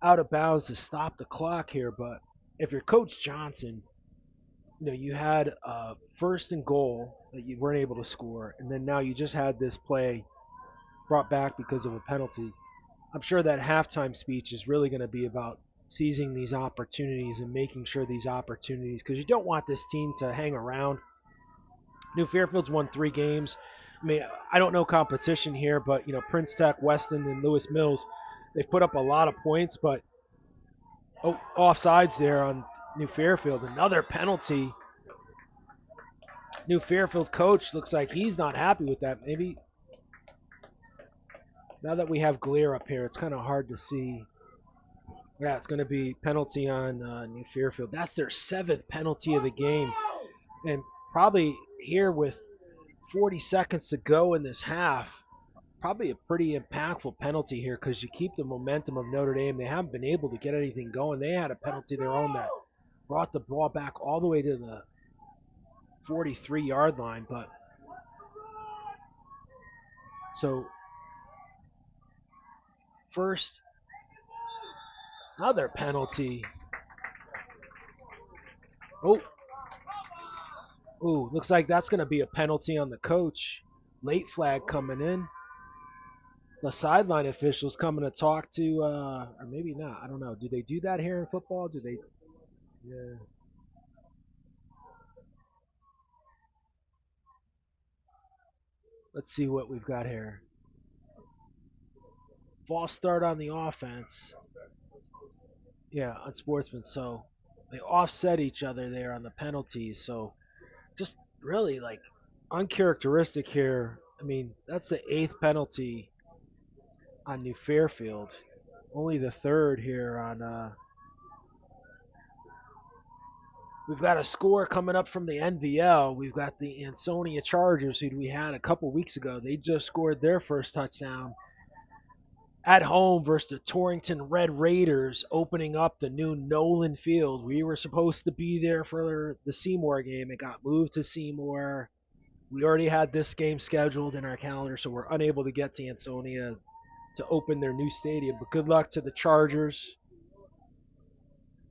of bounds to stop the clock here, but if you're Coach Johnson, you had a first and goal that you weren't able to score, and then now you just had this play brought back because of a penalty. I'm sure that halftime speech is really going to be about seizing these opportunities and making sure these opportunities, because you don't want this team to hang around. New Fairfield's won 3 games. I mean, I don't know competition here, but Prince Tech, Weston, and Lewis Mills, they've put up a lot of points, but offsides there on New Fairfield. Another penalty. New Fairfield coach looks like he's not happy with that. Maybe now that we have glare up here, it's kind of hard to see. Yeah, it's going to be penalty on New Fairfield. That's their 7th penalty of the game. And probably here with 40 seconds to go in this half, probably a pretty impactful penalty here because you keep the momentum of Notre Dame. They haven't been able to get anything going. They had a penalty of their own that brought the ball back all the way to the 43-yard line. But so first, another penalty. Looks like that's going to be a penalty on the coach. Late flag coming in. The sideline officials coming to talk to, or maybe not. I don't know. Do they do that here in football? Do they? Yeah. Let's see what we've got here. False start on the offense. Yeah, on Sportsman. So they offset each other there on the penalties. So just really like uncharacteristic here. I mean, that's the 8th penalty on New Fairfield. Only the 3rd here on. We've got a score coming up from the NVL. We've got the Ansonia Chargers, who we had a couple weeks ago. They just scored their first touchdown at home versus the Torrington Red Raiders, opening up the new Nolan Field. We were supposed to be there for the Seymour game. It got moved to Seymour. We already had this game scheduled in our calendar, so we're unable to get to Ansonia to open their new stadium. But good luck to the Chargers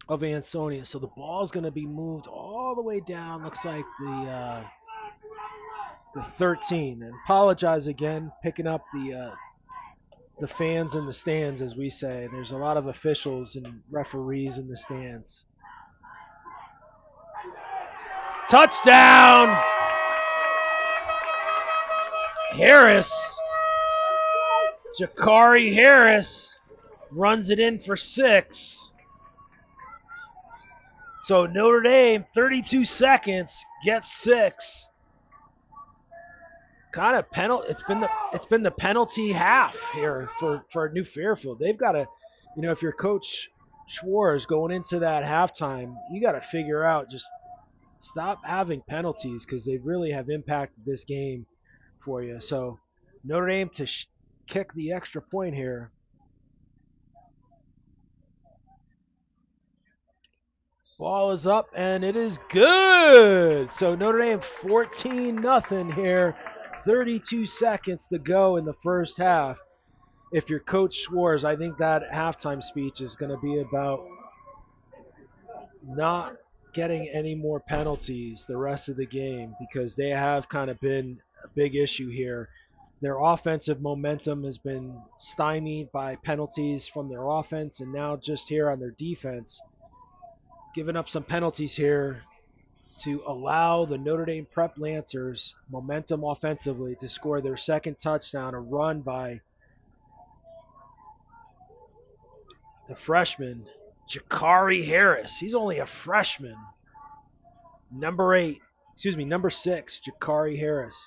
of Ansonia. So the ball is going to be moved all the way down. Looks like the 13. And apologize again, picking up the fans in the stands, as we say. There's a lot of officials and referees in the stands. Touchdown! Harris. Jakari Harris runs it in for 6. So Notre Dame, 32 seconds, gets 6. Kind of penalty. It's been the penalty half here for New Fairfield. They've got to, if you're Coach Schwartz going into that halftime, you got to figure out, just stop having penalties because they really have impacted this game for you. So Notre Dame to kick the extra point here. Ball is up, and it is good. So Notre Dame 14-0 here. 32 seconds to go in the first half. If you're Coach Schwartz, I think that halftime speech is going to be about not getting any more penalties the rest of the game, because they have kind of been a big issue here. Their offensive momentum has been stymied by penalties from their offense, and now just here on their defense, giving up some penalties here to allow the Notre Dame Prep Lancers momentum offensively to score their 2nd touchdown, a run by the freshman, Jakari Harris. He's only a freshman. Number 6, Jakari Harris.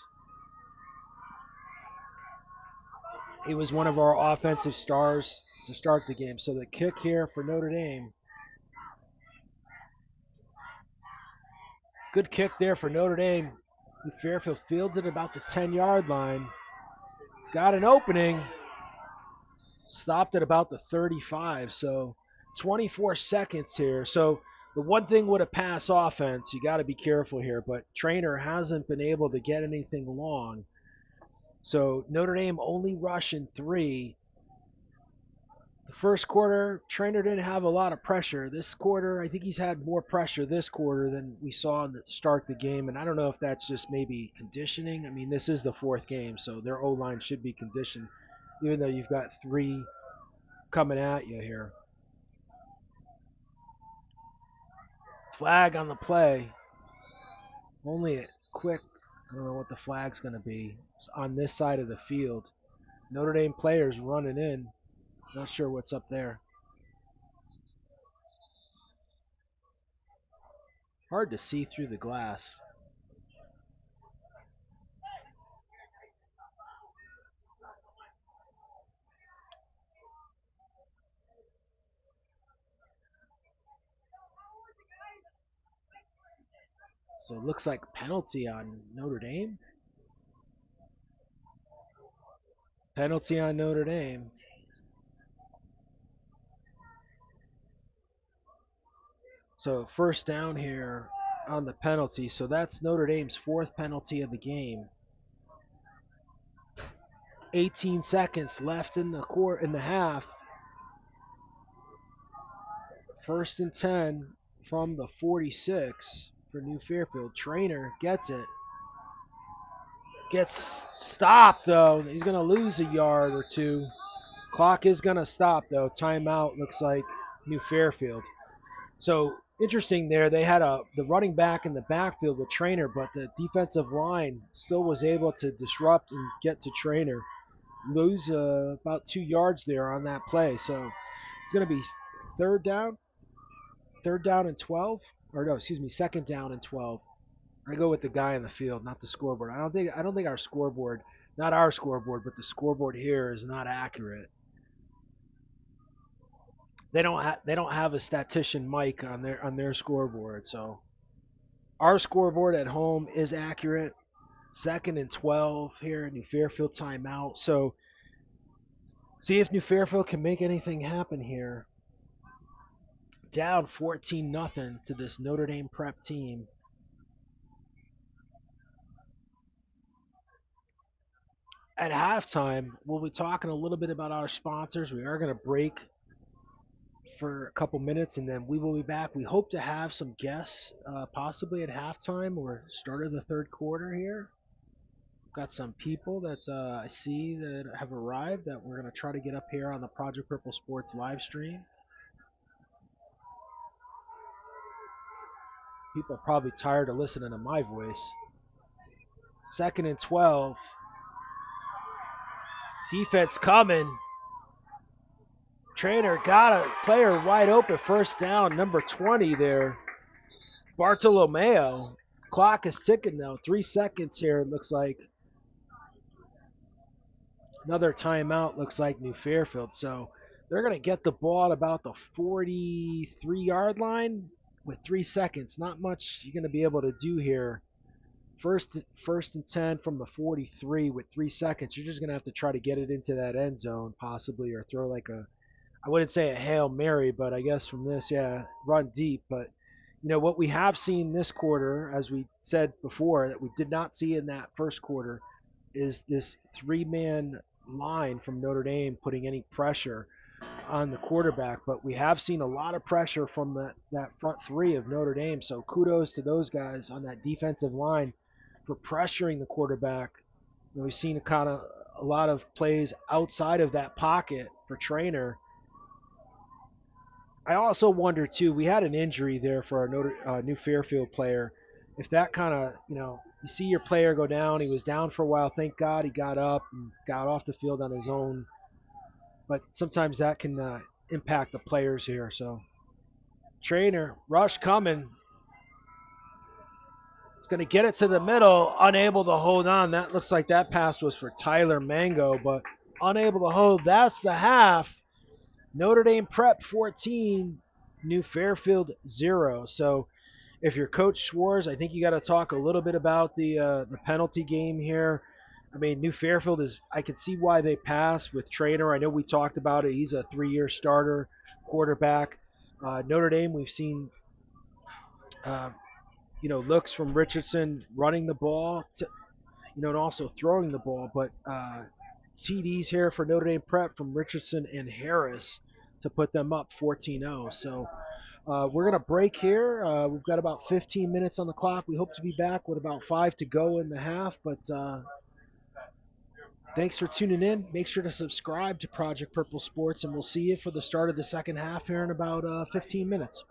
He was one of our offensive stars to start the game. So the kick here for Notre Dame. Good kick there for Notre Dame. Fairfield fields it about the 10-yard line. He's got an opening. Stopped at about the 35, so 24 seconds here. So the one thing with a pass offense, you got to be careful here, but Trainer hasn't been able to get anything long. So Notre Dame only rushing 3. The first quarter, Trainer didn't have a lot of pressure. This quarter, I think he's had more pressure this quarter than we saw in the start of the game, and I don't know if that's just maybe conditioning. I mean, this is the 4th game, so their O-line should be conditioned, even though you've got 3 coming at you here. Flag on the play. Only a quick, I don't know what the flag's going to be. It's on this side of the field. Notre Dame players running in. Not sure what's up there. Hard to see through the glass. So it looks like penalty on Notre Dame. Penalty on Notre Dame. So first down here on the penalty. So that's Notre Dame's 4th penalty of the game. 18 seconds left in the half. 1st and 10 from the 46 for New Fairfield. Trainer gets it. Gets stopped, though. He's going to lose a yard or 2. Clock is going to stop, though. Timeout looks like New Fairfield. So interesting there. They had the running back in the backfield with Trainer, but the defensive line still was able to disrupt and get to Trainer. Lose about 2 yards there on that play. So it's going to be 3rd down and 12. Or no, excuse me, 2nd down and 12. I go with the guy in the field, not the scoreboard. I don't think our scoreboard, not our scoreboard, but the scoreboard here is not accurate. They don't have a statistician mic on their scoreboard, so our scoreboard at home is accurate. 2nd and 12 here, New Fairfield timeout. So see if New Fairfield can make anything happen here. Down 14-0 to this Notre Dame prep team. At halftime, we'll be talking a little bit about our sponsors. We are going to break for a couple minutes, and then we will be back. We hope to have some guests possibly at halftime or start of the 3rd quarter here. Got some people that I see that have arrived that we're going to try to get up here on the Project Purple Sports live stream. People are probably tired of listening to my voice. 2nd and 12. Defense coming. Trainer got a player wide open. 1st down, number 20 there. Bartolomeo. Clock is ticking now. 3 seconds here, it looks like. Another timeout, looks like New Fairfield. So they're going to get the ball at about the 43-yard line with 3 seconds. Not much you're going to be able to do here. First and 10 from the 43 with 3 seconds. You're just going to have to try to get it into that end zone possibly, or throw like I wouldn't say a Hail Mary, but I guess from this, run deep. But, what we have seen this quarter, as we said before, that we did not see in that first quarter, is this 3-man line from Notre Dame putting any pressure on the quarterback. But we have seen a lot of pressure from that front 3 of Notre Dame. So kudos to those guys on that defensive line for pressuring the quarterback. We've seen a lot of plays outside of that pocket for Trainer. I also wonder, too, we had an injury there for our New Fairfield player. If that kind of, you see your player go down, he was down for a while. Thank God he got up and got off the field on his own. But sometimes that can impact the players here. So Trainer, rush coming. He's going to get it to the middle, unable to hold on. That looks like that pass was for Tyler Mango, but unable to hold. That's the half. Notre Dame Prep 14, New Fairfield 0. So if you're Coach Schwartz, I think you got to talk a little bit about the penalty game here. I mean, New Fairfield is. I can see why they pass with Trainer. I know we talked about it. He's a 3-year starter quarterback. Notre Dame, we've seen, uh, looks from Richardson running the ball, and also throwing the ball. But TDs here for Notre Dame Prep from Richardson and Harris to put them up 14-0. So we're going to break here. We've got about 15 minutes on the clock. We hope to be back with about 5 to go in the half. But thanks for tuning in. Make sure to subscribe to Project Purple Sports, and we'll see you for the start of the second half here in about 15 minutes.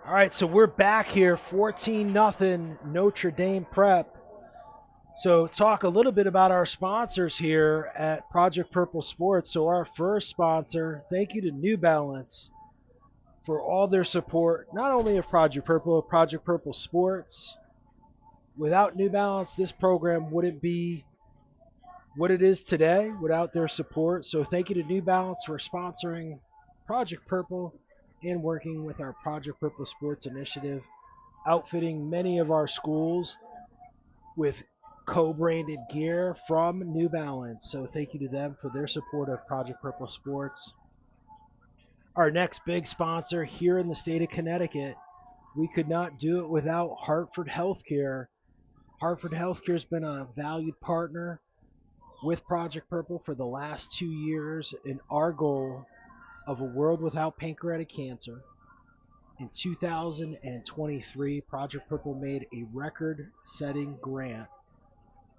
All right, so we're back here, 14-0 Notre Dame Prep. So talk a little bit about our sponsors here at Project Purple Sports. So our first sponsor, thank you to New Balance for all their support, not only of Project Purple, but Project Purple Sports. Without New Balance, this program wouldn't be what it is today without their support. So thank you to New Balance for sponsoring Project Purple and working with our Project Purple Sports initiative, outfitting many of our schools with co-branded gear from New Balance. So thank you to them for their support of Project Purple Sports. Our next big sponsor here in the state of Connecticut, we could not do it without Hartford Healthcare. Hartford Healthcare has been a valued partner with Project Purple for the last 2 years in our goal of a world without pancreatic cancer. In 2023, Project Purple made a record-setting grant,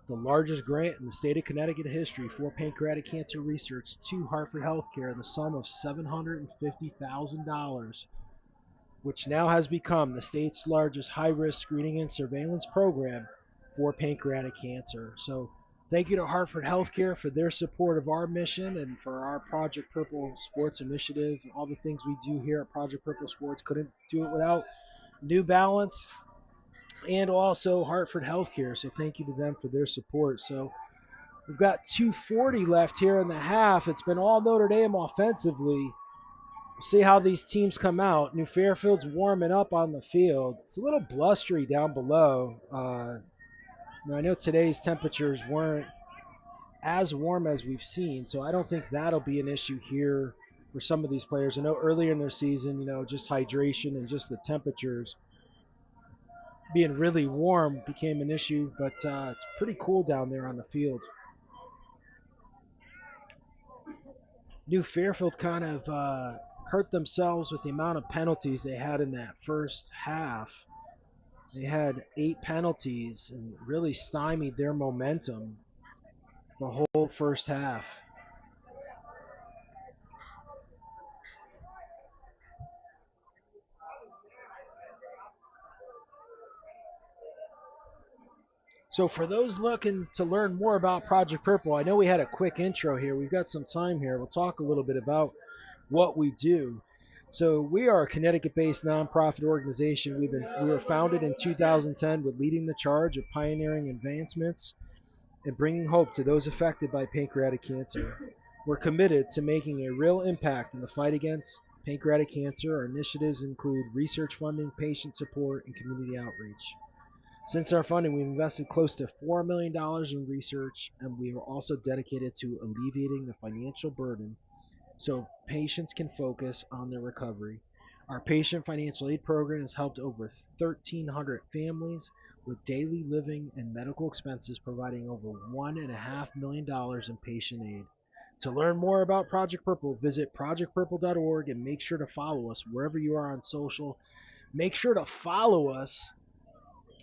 the largest grant in the state of Connecticut history for pancreatic cancer research to Hartford Healthcare in the sum of $750,000, which now has become the state's largest high-risk screening and surveillance program for pancreatic cancer. So thank you to Hartford Healthcare for their support of our mission and for our Project Purple Sports initiative. All the things we do here at Project Purple Sports, couldn't do it without New Balance and also Hartford Healthcare. So thank you to them for their support. So we've got 2:40 left here in the half. It's been all Notre Dame offensively. We'll see how these teams come out. New Fairfield's warming up on the field. It's a little blustery down below. I know today's temperatures weren't as warm as we've seen, so I don't think that'll be an issue here for some of these players. I know earlier in their season, just hydration and just the temperatures being really warm became an issue, but it's pretty cool down there on the field. New Fairfield kind of hurt themselves with the amount of penalties they had in that first half. They had 8 penalties and really stymied their momentum the whole first half. So for those looking to learn more about Project Purple, I know we had a quick intro here. We've got some time here. We'll talk a little bit about what we do. So we are a Connecticut-based nonprofit organization. We were founded in 2010 with leading the charge of pioneering advancements and bringing hope to those affected by pancreatic cancer. We're committed to making a real impact in the fight against pancreatic cancer. Our initiatives include research funding, patient support, and community outreach. Since our funding, we've invested close to $4 million in research, and we are also dedicated to alleviating the financial burden so patients can focus on their recovery. Our patient financial aid program has helped over 1,300 families with daily living and medical expenses, providing over $1.5 million in patient aid. To learn more about Project Purple, visit projectpurple.org and make sure to follow us wherever you are on social. Make sure to follow us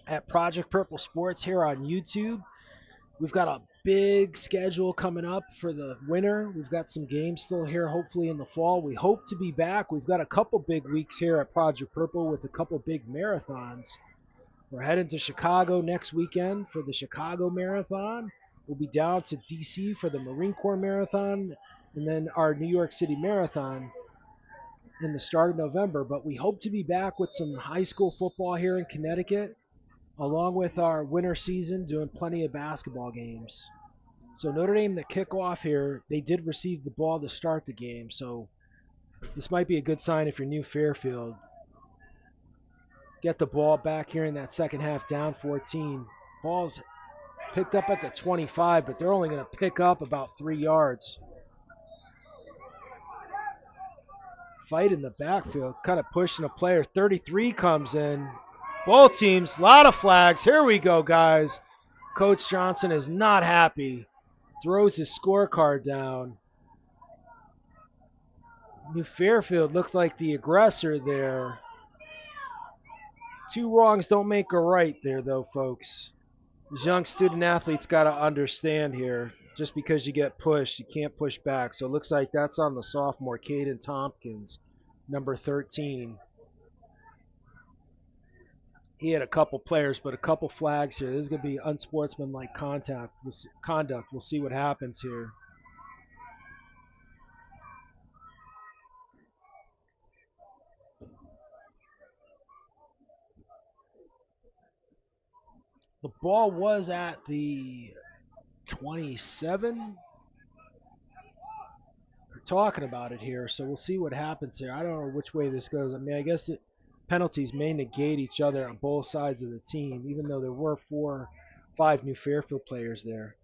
at Project Purple Sports here on YouTube. We've got a big schedule coming up for the winter. We've got some games still here, hopefully in the fall. We hope to be back. We've got a couple big weeks here at Project Purple with a couple big marathons. We're heading to Chicago next weekend for the Chicago Marathon. We'll be down to D.C. for the Marine Corps Marathon, and then our New York City Marathon in the start of November. But we hope to be back with some high school football here in Connecticut, along with our winter season, doing plenty of basketball games. So Notre Dame, the kickoff here, they did receive the ball to start the game, so this might be a good sign if you're New Fairfield. Get the ball back here in that second half, down 14. Ball's picked up at the 25, but they're only going to pick up about 3 yards. Fight in the backfield, kind of pushing a player. 33 comes in. Both teams, a lot of flags. Here we go, guys. Coach Johnson is not happy. Throws his scorecard down. New Fairfield looked like the aggressor there. 2 wrongs don't make a right there, though, folks. These young student athletes got to understand here. Just because you get pushed, you can't push back. So it looks like that's on the sophomore, Caden Tompkins, number 13. he had a couple players, but a couple flags here. There's going to be unsportsmanlike conduct. We'll see what happens here. The ball was at the 27. We're talking about it here, so we'll see what happens here. I don't know which way this goes. I mean, I guess penalties may negate each other on both sides of the team, even though there were 5 New Fairfield players there.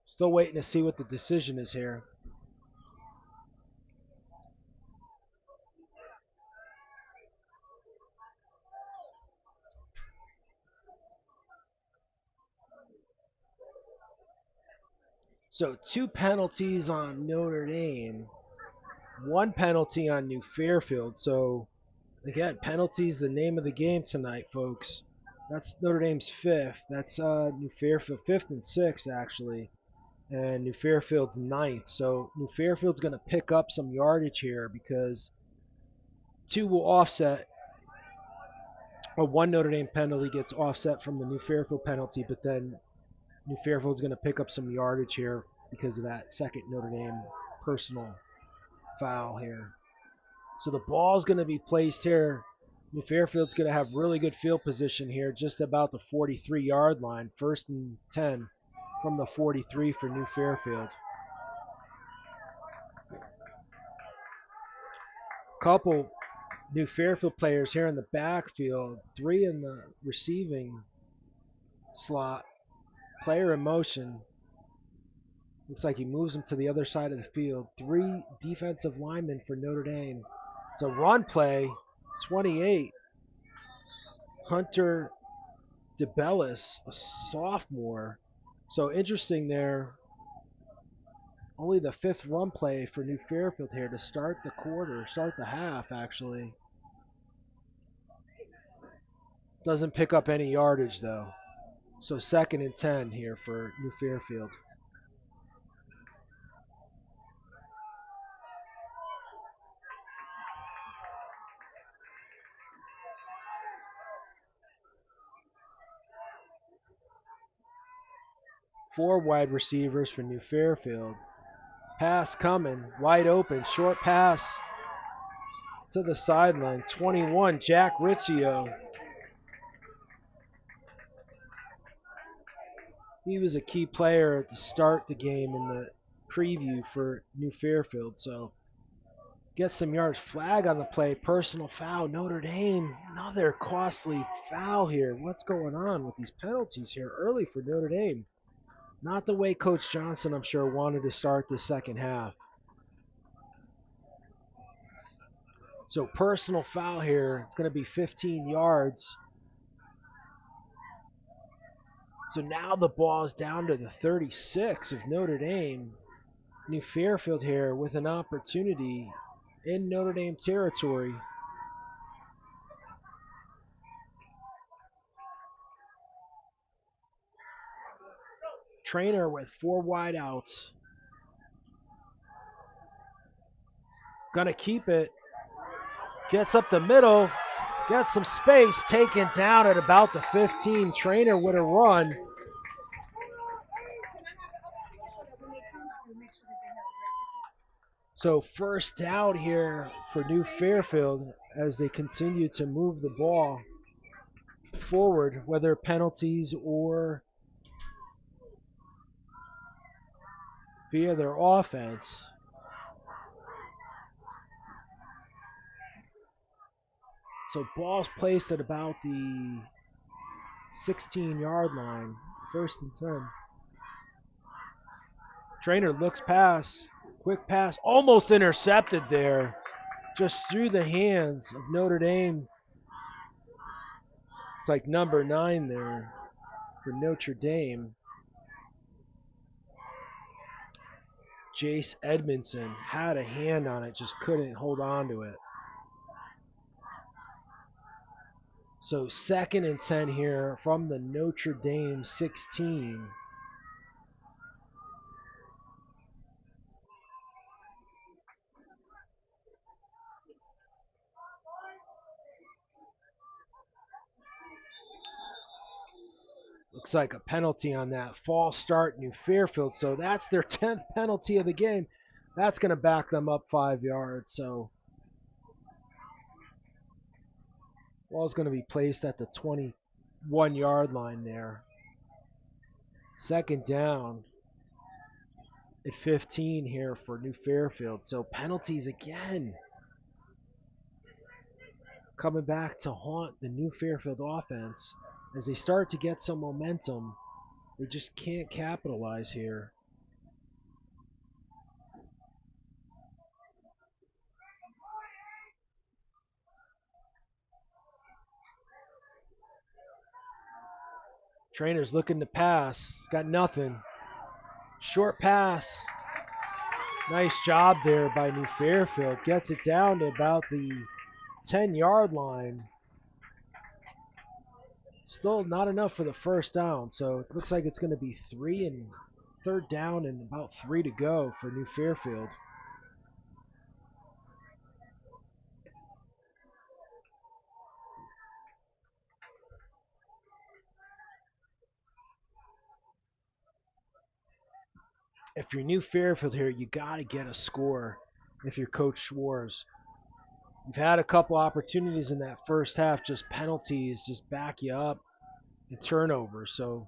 Still waiting to see what the decision is here. So 2 penalties on Notre Dame, 1 penalty on New Fairfield. So again, penalties the name of the game tonight, folks. That's Notre Dame's 5th. That's New Fairfield 5th and 6th actually, and New Fairfield's 9th. So New Fairfield's going to pick up some yardage here because 2 will offset. Or 1 Notre Dame penalty gets offset from the New Fairfield penalty, but then New Fairfield's going to pick up some yardage here because of that second Notre Dame personal foul here. So the ball's going to be placed here. New Fairfield's going to have really good field position here, just about the 43-yard line. 1st and 10 from the 43 for New Fairfield. Couple New Fairfield players here in the backfield, 3 in the receiving slot. Player in motion. Looks like he moves him to the other side of the field. 3 defensive linemen for Notre Dame. It's a run play. 28. Hunter DeBellis, a sophomore. So interesting there. Only the 5th run play for New Fairfield here to start the half actually. Doesn't pick up any yardage though. So 2nd and 10 here for New Fairfield. Four wide receivers for New Fairfield. Pass coming, wide open, short pass to the sideline. 21, Jack Riccio. He was a key player to start the game in the preview for New Fairfield. So get some yards. Flag on the play, personal foul. Notre Dame, another costly foul here. What's going on with these penalties here early for Notre Dame? Not the way Coach Johnson, I'm sure, wanted to start the second half. So personal foul here. It's going to be 15 yards. So now the ball is down to the 36 of Notre Dame. New Fairfield here with an opportunity in Notre Dame territory. Trainer with 4 wideouts. Gonna keep it. Gets up the middle. Gets some space. Taken down at about the 15. Trainer with a run. So first down here for New Fairfield as they continue to move the ball forward, whether penalties or via their offense. So ball's placed at about the 16-yard line, 1st and 10. Trainer looks pass, quick pass, almost intercepted there, just through the hands of Notre Dame. It's like number 9 there for Notre Dame. Jace Edmondson had a hand on it, just couldn't hold on to it. So 2nd and 10 here from the Notre Dame 16. Looks like a penalty on that false start, New Fairfield. So that's their 10th penalty of the game. That's going to back them up 5 yards. So ball's going to be placed at the 21-yard line there. 2nd down at 15 here for New Fairfield. So penalties again coming back to haunt the New Fairfield offense as they start to get some momentum. They just can't capitalize here. Trainer's looking to pass. He's got nothing. Short pass. Nice job there by New Fairfield. Gets it down to about the 10-yard line. Still not enough for the first down, so it looks like it's going to be 3rd down and about 3 to go for New Fairfield. If you're New Fairfield here, you got to get a score if you're Coach Schwartz. You've had a couple opportunities in that first half, just penalties, just back you up and turnovers. So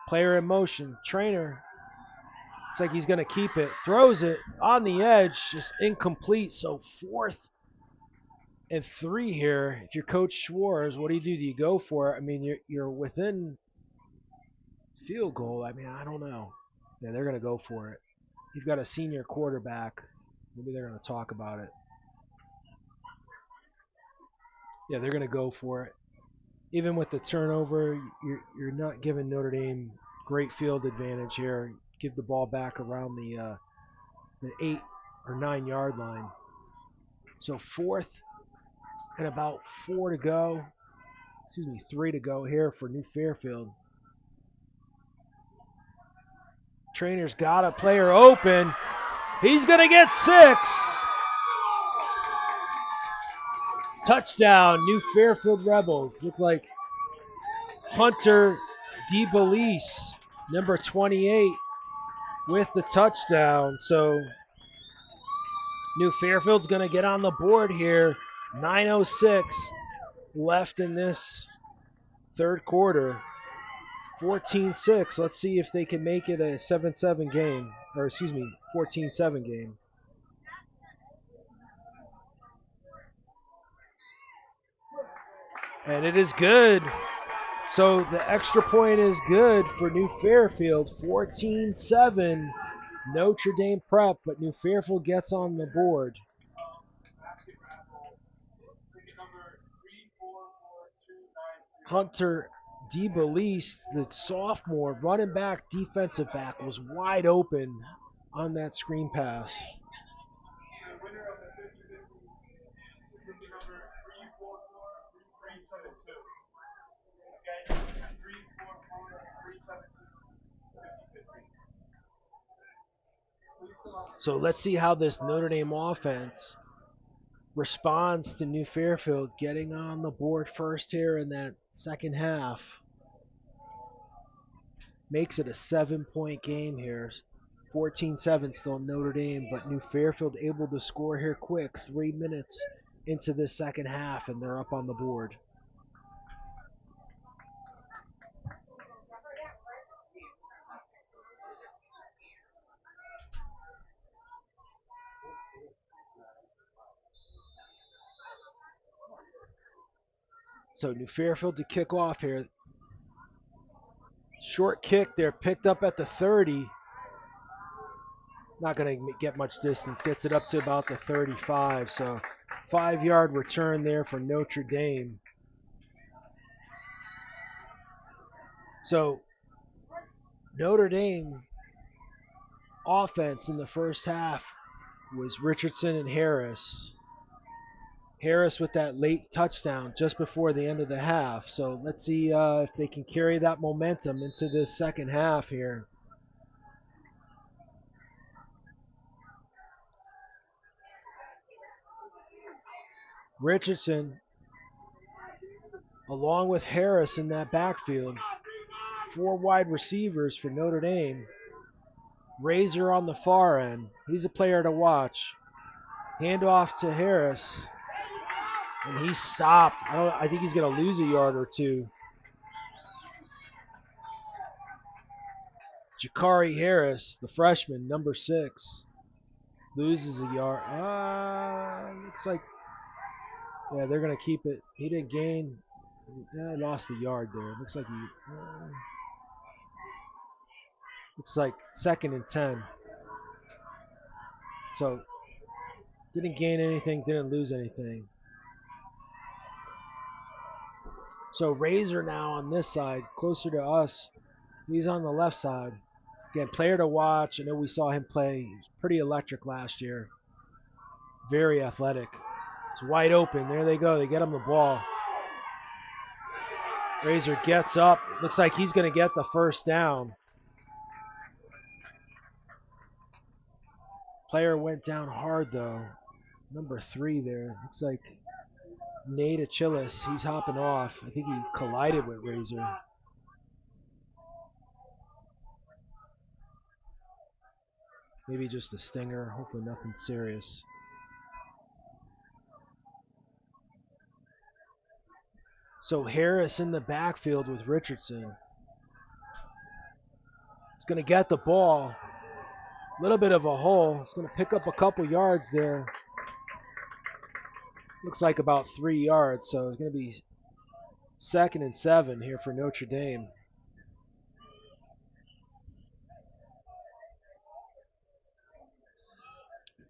player in motion, Trainer. Looks like he's going to keep it. Throws it on the edge, just incomplete. So 4th and 3 here. If you're Coach Schwartz, what do? Do you go for it? I mean, you're within field goal. I mean, I don't know. Yeah, they're going to go for it. You've got a senior quarterback. Maybe they're going to talk about it. Yeah, they're going to go for it. Even with the turnover, you're not giving Notre Dame great field advantage here. Give the ball back around the 8 or 9 yard line. So 4th and about 3 to go here for New Fairfield. Trainer's got a player open. He's going to get 6. Touchdown, New Fairfield Rebels. Look like Hunter DeBelise, number 28, with the touchdown. So New Fairfield's going to get on the board here. 9:06 left in this 3rd quarter. 14-6. Let's see if they can make it a 7-7 game. Or excuse me, 14-7 game. And it is good. So the extra point is good for New Fairfield. 14-7. Notre Dame Prep, but New Fairfield gets on the board. Hunter DeBelise, the sophomore running back, defensive back, was wide open on that screen pass. So let's see how this Notre Dame offense responds to New Fairfield getting on the board first here in that second half. Makes it a 7-point game here. 14-7 still Notre Dame, but New Fairfield able to score here quick. 3 minutes into the second half, and they're up on the board. So New Fairfield to kick off here. Short kick there, picked up at the 30. Not going to get much distance. Gets it up to about the 35. So 5-yard return there for Notre Dame. So Notre Dame offense in the first half was Richardson and Harris. Harris with that late touchdown just before the end of the half. So let's see if they can carry that momentum into this second half here. Richardson, along with Harris in that backfield, 4 wide receivers for Notre Dame. Razor on the far end. He's a player to watch. Handoff to Harris. And he's stopped. I think he's going to lose a yard or two. Jakari Harris, the freshman, number 6, loses a yard. Looks like, yeah, they're going to keep it. He didn't gain. Lost a yard there. Looks like looks like 2nd and 10. So didn't gain anything, didn't lose anything. So Razor now on this side, closer to us. He's on the left side. Again, player to watch. I know we saw him play. He was pretty electric last year. Very athletic. It's wide open. There they go. They get him the ball. Razor gets up. Looks like he's going to get the first down. Player went down hard, though. Number 3 there. Looks like Nate Achilles. He's hopping off. I think he collided with Razor. Maybe just a stinger. Hopefully nothing serious. So Harris in the backfield with Richardson. He's going to get the ball. A little bit of a hole. He's going to pick up a couple yards there. Looks like about 3 yards. So it's going to be 2nd and 7 here for Notre Dame.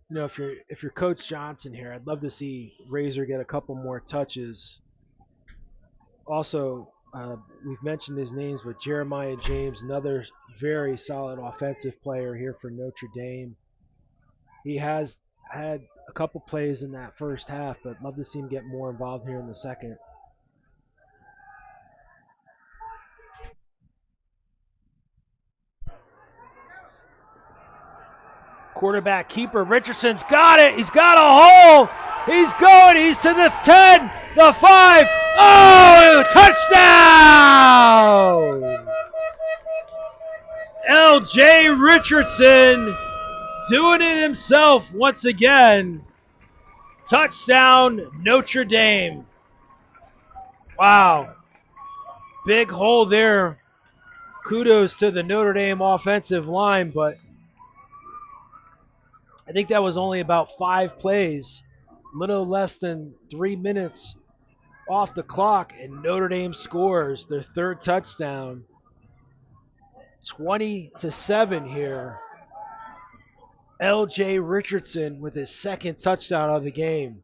You know, if you're Coach Johnson here, I'd love to see Razor get a couple more touches. Also, we've mentioned his names, but Jeremiah James, another very solid offensive player here for Notre Dame. He has had a couple plays in that first half, but love to see him get more involved here in the second. Quarterback keeper Richardson's got it. He's got a hole. He's going. He's to the 10, the 5. Oh, touchdown! L.J. Richardson doing it himself once again. Touchdown, Notre Dame. Wow. Big hole there. Kudos to the Notre Dame offensive line, but I think that was only about 5 plays, a little less than 3 minutes off the clock, and Notre Dame scores their 3rd touchdown. 20-7 here. L.J. Richardson with his 2nd touchdown of the game.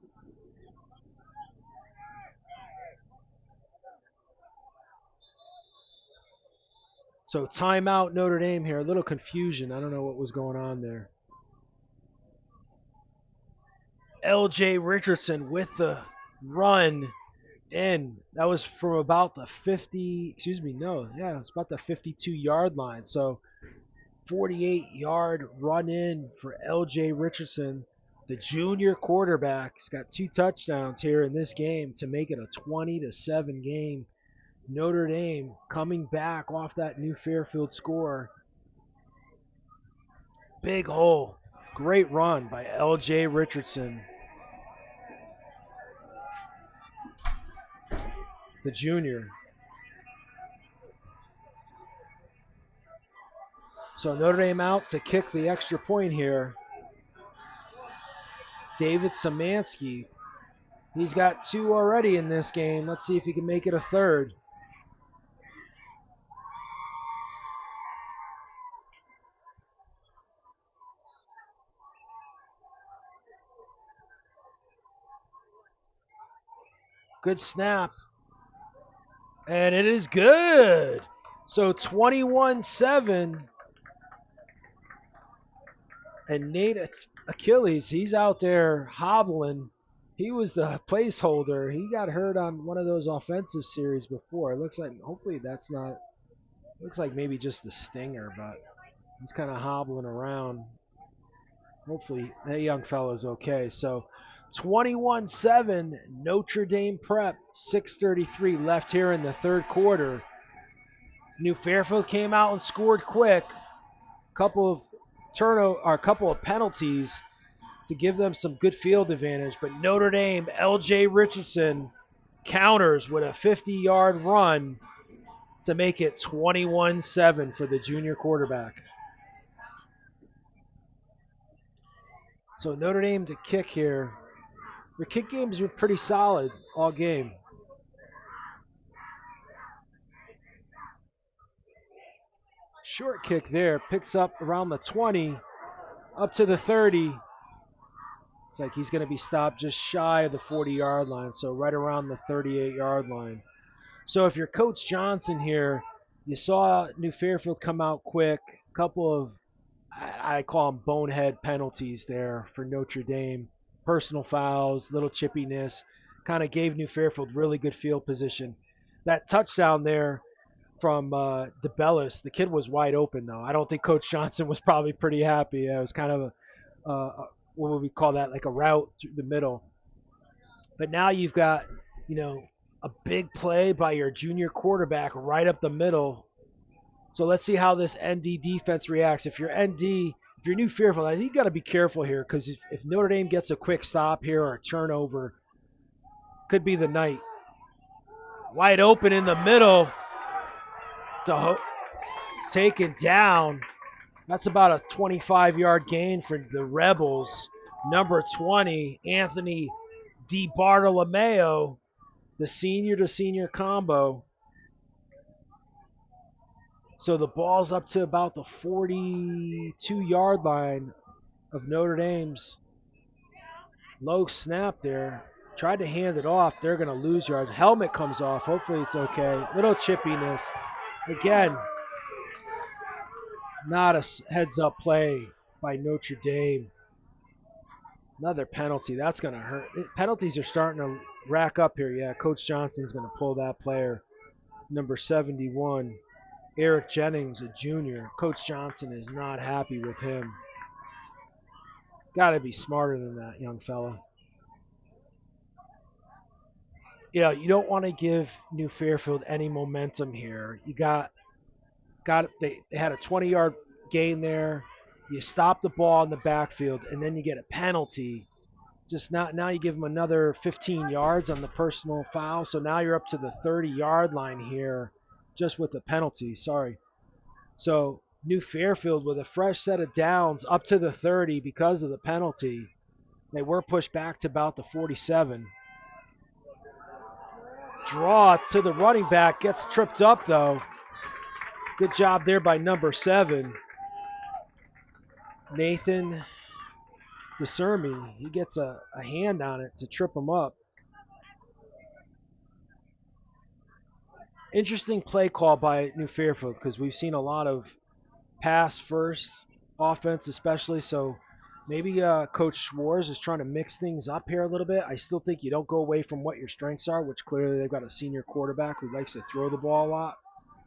So timeout Notre Dame here. A little confusion. I don't know what was going on there. L.J. Richardson with the run in. That was from about the 50, it's about the 52-yard line. So 48-yard run in for L.J. Richardson, the junior quarterback. He's got 2 touchdowns here in this game to make it a 20-7 game. Notre Dame coming back off that new Fairfield score. Big hole. Great run by L.J. Richardson, the junior. So Notre Dame out to kick the extra point here. David Szymanski. He's got 2 already in this game. Let's see if he can make it a 3rd. Good snap. And it is good. So 21-7. And Nate Achilles, he's out there hobbling. He was the placeholder. He got hurt on one of those offensive series before. It looks like, hopefully that's not, looks like maybe just a stinger, but he's kind of hobbling around. Hopefully that young fellow's okay. So 21-7, Notre Dame Prep, 6:33 left here in the third quarter. New Fairfield came out and scored quick. Couple of penalties to give them some good field advantage, but Notre Dame, L.J. Richardson counters with a 50-yard run to make it 21-7 for the junior quarterback. So Notre Dame to kick here. Their kick games were pretty solid all game. Short kick there, picks up around the 20, up to the 30. It's like he's going to be stopped just shy of the 40-yard line, so right around the 38-yard line. So if you're Coach Johnson here, you saw New Fairfield come out quick. A couple of, I call them bonehead penalties there for Notre Dame. Personal fouls, little chippiness, kind of gave New Fairfield really good field position. That touchdown there from DeBellis, the kid was wide open though. I don't think Coach Johnson was probably pretty happy. It was kind of what would we call that, like a route through the middle. But now you've got, a big play by your junior quarterback right up the middle. So let's see how this ND defense reacts. If you're New Fairfield, I think you got to be careful here because if Notre Dame gets a quick stop here or a turnover, could be the night. Wide open in the middle, taken down. That's about a 25-yard gain for the Rebels. Number 20, Anthony DiBartolomeo, the senior-to-senior combo. So the ball's up to about the 42-yard line of Notre Dame's. Low snap there. Tried to hand it off. They're going to lose yards. Helmet comes off. Hopefully it's okay. Little chippiness. Again, not a heads-up play by Notre Dame. Another penalty. That's going to hurt. Penalties are starting to rack up here. Yeah, Coach Johnson's going to pull that player. Number 71. Eric Jennings, a junior. Coach Johnson is not happy with him. Got to be smarter than that, young fella. You don't want to give New Fairfield any momentum here. You they had a 20-yard gain there. You stop the ball in the backfield, and then you get a penalty. Now you give them another 15 yards on the personal foul. So now you're up to the 30-yard line here, just with the penalty. Sorry. So New Fairfield with a fresh set of downs up to the 30 because of the penalty. They were pushed back to about the 47. Draw to the running back, gets tripped up though. Good job there by number 7. Nathan DeSermi. He gets a hand on it to trip him up. Interesting play call by New Fairfield because we've seen a lot of pass first offense especially, so maybe Coach Schwartz is trying to mix things up here a little bit. I still think you don't go away from what your strengths are, which clearly they've got a senior quarterback who likes to throw the ball a lot.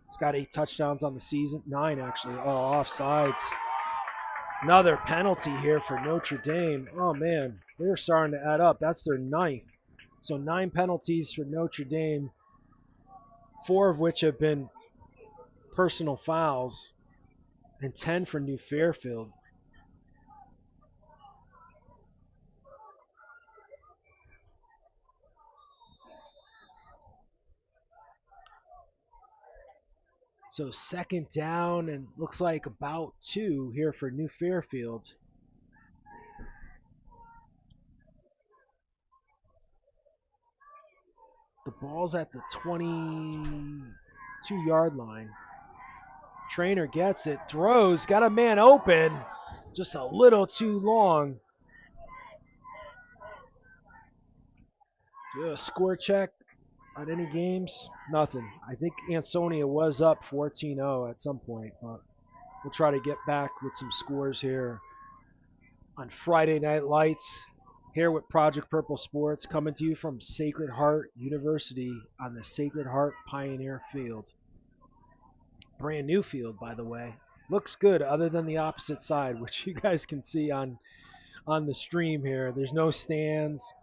He's got 8 touchdowns on the season, 9 actually. Oh, offsides. Another penalty here for Notre Dame. Oh man, they're starting to add up. That's their 9th. So 9 penalties for Notre Dame, 4 of which have been personal fouls, and 10 for New Fairfield. So second down and looks like about 2 here for New Fairfield. The ball's at the 22-yard line. Trainer gets it, throws, got a man open, just a little too long. Do a score check. At any games? Nothing. I think Ansonia was up 14-0 at some point, but we'll try to get back with some scores here on Friday Night Lights. Here with Project Purple Sports, coming to you from Sacred Heart University on the Sacred Heart Pioneer Field. Brand new field, by the way. Looks good other than the opposite side, which you guys can see on the stream here. There's no stands.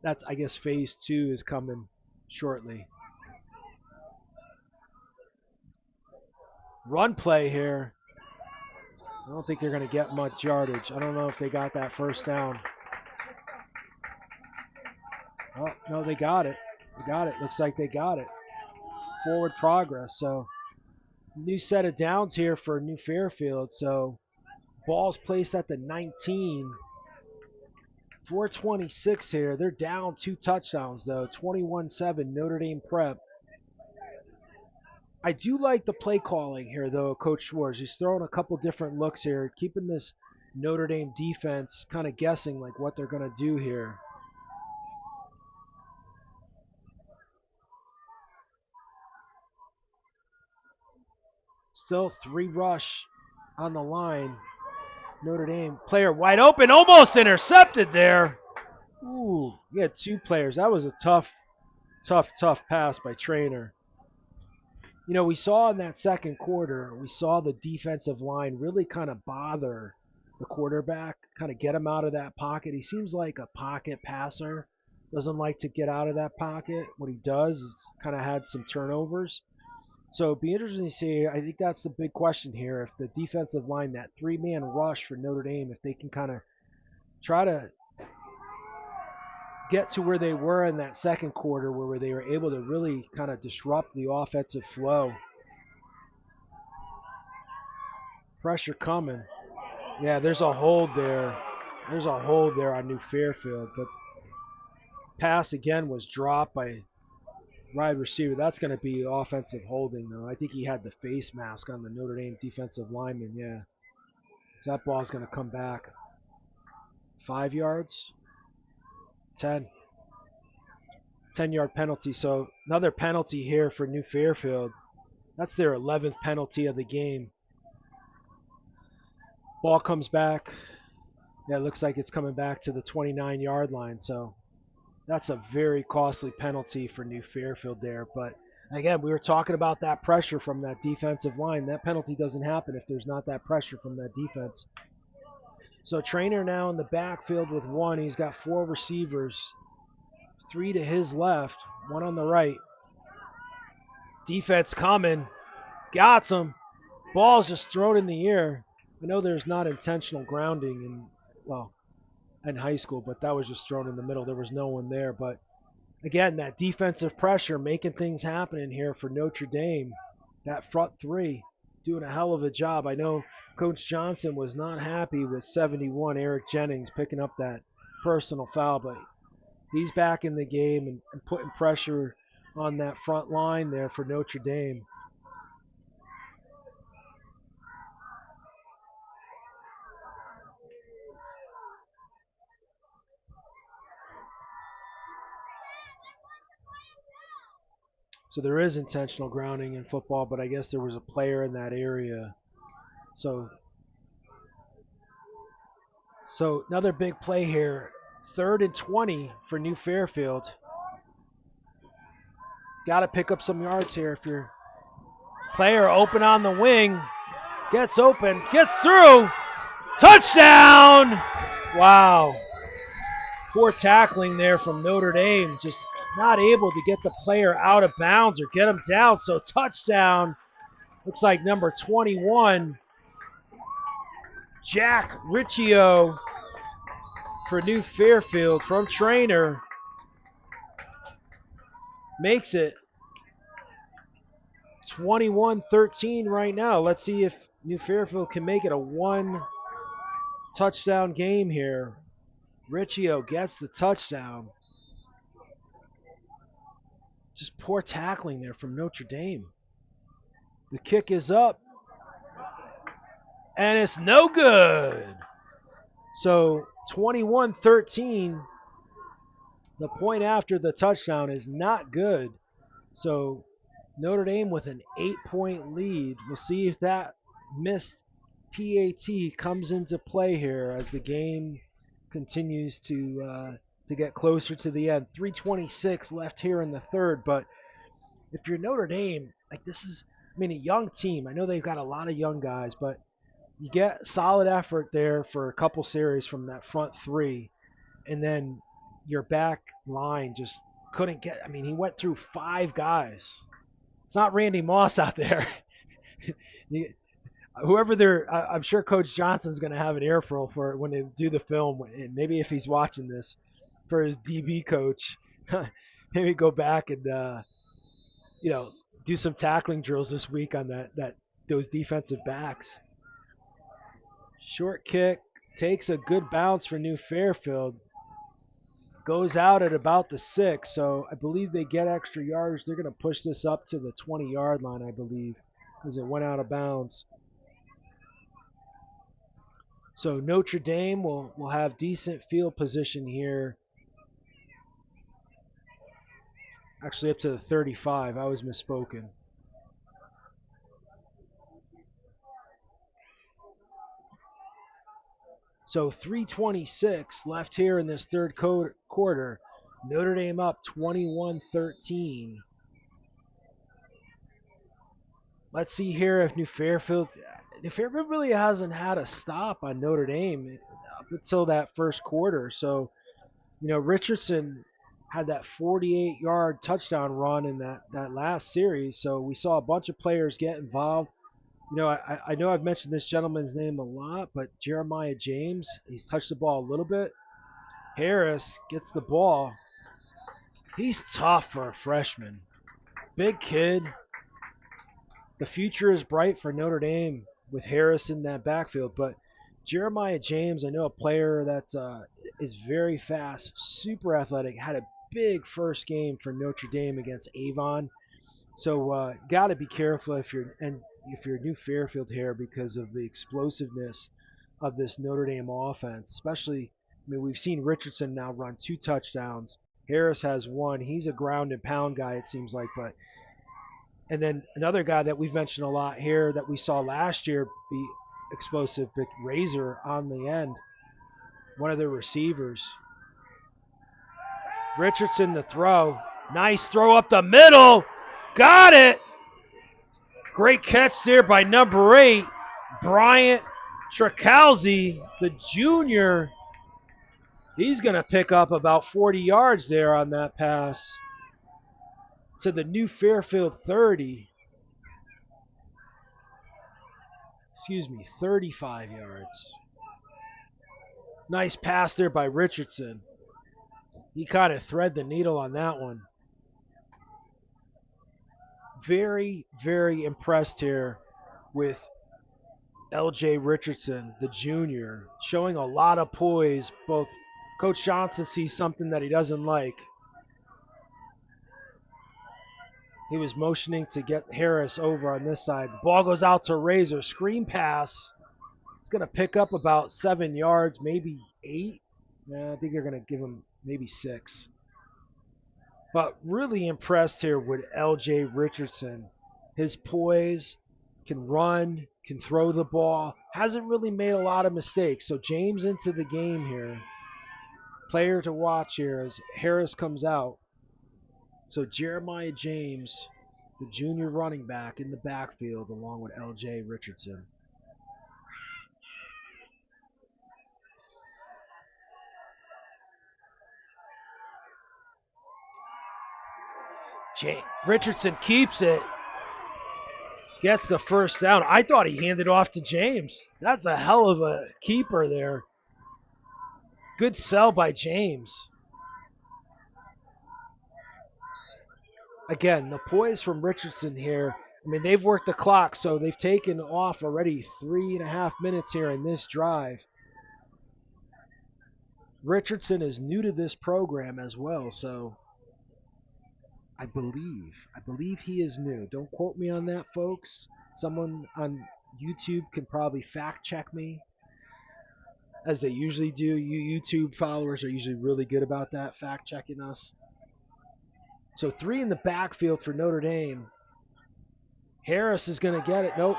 That's, I guess, phase 2 is coming shortly. Run play here. I don't think they're going to get much yardage. I don't know if they got that first down. Oh, no, they got it. They got it. Looks like they got it. Forward progress. So, new set of downs here for New Fairfield. So, ball's placed at the 19. 4:26 here. They're down 2 touchdowns, though. 21-7, Notre Dame Prep. I do like the play calling here, though, Coach Schwartz. He's throwing a couple different looks here, keeping this Notre Dame defense kind of guessing like what they're going to do here. Still 3 rush on the line. Notre Dame player wide open, almost intercepted there. Ooh, we had 2 players. That was a tough pass by Trainer. You know, we saw in that second quarter, we saw the defensive line really kind of bother the quarterback, kind of get him out of that pocket. He seems like a pocket passer, doesn't like to get out of that pocket. What he does is kind of had some turnovers. So it'd be interesting to see. I think that's the big question here. If the defensive line, that 3-man rush for Notre Dame, if they can kind of try to get to where they were in that second quarter, where they were able to really kind of disrupt the offensive flow. Pressure coming. Yeah, there's a hold there. There's a hold there on New Fairfield. But pass again was dropped by wide receiver. That's going to be offensive holding, though. I think he had the face mask on the Notre Dame defensive lineman, yeah. So that ball's going to come back. 5 yards? 10. 10-yard penalty. So another penalty here for New Fairfield. That's their 11th penalty of the game. Ball comes back. Yeah, it looks like it's coming back to the 29-yard line. So that's a very costly penalty for New Fairfield there. But again, we were talking about that pressure from that defensive line. That penalty doesn't happen if there's not that pressure from that defense. So Trainer now in the backfield with 1. He's got 4 receivers. 3 to his left, 1 on the right. Defense coming. Got some. Ball's just thrown in the air. I know there's not intentional grounding in high school, but that was just thrown in the middle. There was no one there. But again, that defensive pressure making things happen in here for Notre Dame. That front 3 doing a hell of a job. I know Coach Johnson was not happy with 71, Eric Jennings, picking up that personal foul, but he's back in the game and putting pressure on that front line there for Notre Dame. So there is intentional grounding in football, but I guess there was a player in that area. So another big play here. 3rd and 20 for New Fairfield. Got to pick up some yards here if your player open on the wing. Gets open, gets through. Touchdown! Wow. Poor tackling there from Notre Dame. Just not able to get the player out of bounds or get him down. So touchdown. Looks like number 21, Jack Riccio for New Fairfield from Trainer. Makes it 21-13 right now. Let's see if New Fairfield can make it a 1-touchdown game here. Riccio gets the touchdown. Just poor tackling there from Notre Dame. The kick is up. And it's no good. So 21-13. The point after the touchdown is not good. So Notre Dame with an 8-point lead. We'll see if that missed PAT comes into play here as the game continues to get closer to the end. 3:26 left here in the third, but if you're Notre Dame, like this is, I mean, a young team. I know they've got a lot of young guys, but you get solid effort there for a couple series from that front three, and then your back line just couldn't get. I mean, he went through 5 guys. It's not Randy Moss out there. Whoever they're, I'm sure Coach Johnson's going to have an earful for it when they do the film, and maybe if he's watching this, for his DB coach, maybe go back and do some tackling drills this week on those defensive backs. Short kick takes a good bounce for New Fairfield. Goes out at about the 6, so I believe they get extra yards. They're going to push this up to the 20-yard line, I believe, because it went out of bounds. So Notre Dame will have decent field position here. Actually up to the 35. I was misspoken. So 3:26 left here in this third quarter. Notre Dame up 21-13. Let's see here if New Fairfield really hasn't had a stop on Notre Dame up until that first quarter. So, Richardson had that 48-yard touchdown run in that last series. So we saw a bunch of players get involved. I know I've mentioned this gentleman's name a lot, but Jeremiah James, he's touched the ball a little bit. Harris gets the ball. He's tough for a freshman. Big kid. The future is bright for Notre Dame with Harris in that backfield, but Jeremiah James, I know a player that is very fast, super athletic, had a big first game for Notre Dame against Avon. So got to be careful if you're New Fairfield here because of the explosiveness of this Notre Dame offense. Especially, I mean, we've seen Richardson now run 2 touchdowns. Harris has 1. He's a ground and pound guy, it seems like, and then another guy that we've mentioned a lot here that we saw last year be explosive, but Razor on the end, one of their receivers. Richardson the throw. Nice throw up the middle. Got it. Great catch there by number 8, Bryant Tracalzi, the junior. He's going to pick up about 40 yards there on that pass to the New Fairfield 30. 35 yards. Nice pass there by Richardson. He kind of thread the needle on that one. Very, very impressed here with LJ Richardson, the junior, showing a lot of poise. Both Coach Johnson sees something that he doesn't like. He was motioning to get Harris over on this side. The ball goes out to Razor. Screen pass. It's going to pick up about 7 yards, maybe 8. I think they're going to give him maybe 6. But really impressed here with LJ Richardson. His poise, can run, can throw the ball. Hasn't really made a lot of mistakes. So James into the game here. Player to watch here as Harris comes out. So Jeremiah James, the junior running back in the backfield along with LJ Richardson. Richardson keeps it. Gets the first down. I thought he handed off to James. That's a hell of a keeper there. Good sell by James. Again, the poise from Richardson here. I mean, they've worked the clock, so they've taken off already 3.5 minutes here in this drive. Richardson is new to this program as well, so I believe he is new. Don't quote me on that, folks. Someone on YouTube can probably fact check me. as they usually do. You YouTube followers are usually really good about that, fact checking us. So 3 in the backfield for Notre Dame. Harris is going to get it. Nope.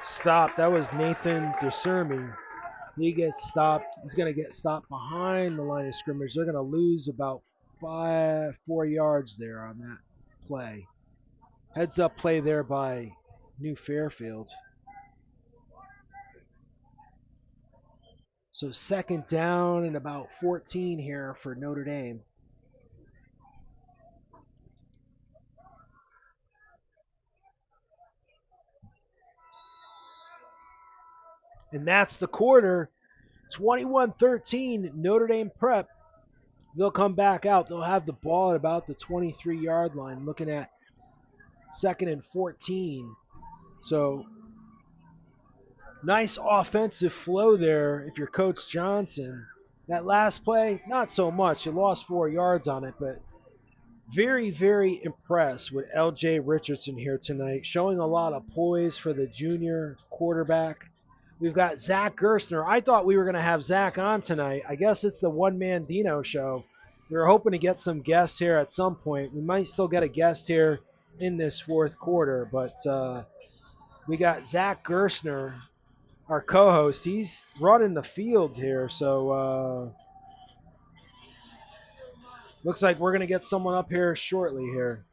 Stop. That was Nathan Desermi. He gets stopped. He's going to get stopped behind the line of scrimmage. They're going to lose about 4 yards there on that play. Heads up play there by New Fairfield. So 2nd down and about 14 here for Notre Dame. And that's the quarter. 21-13, Notre Dame Prep. They'll come back out. They'll have the ball at about the 23-yard line, looking at 2nd and 14. So nice offensive flow there if you're Coach Johnson. That last play, not so much. You lost 4 yards on it, but very, very impressed with L.J. Richardson here tonight, showing a lot of poise for the junior quarterback. We've got Zach Gerstner. I thought we were going to have Zach on tonight. I guess it's the one-man Dino show. We were hoping to get some guests here at some point. We might still get a guest here in this 4th quarter, but we got Zach Gerstner, our co-host. He's running the field here, so looks like we're going to get someone up here shortly here.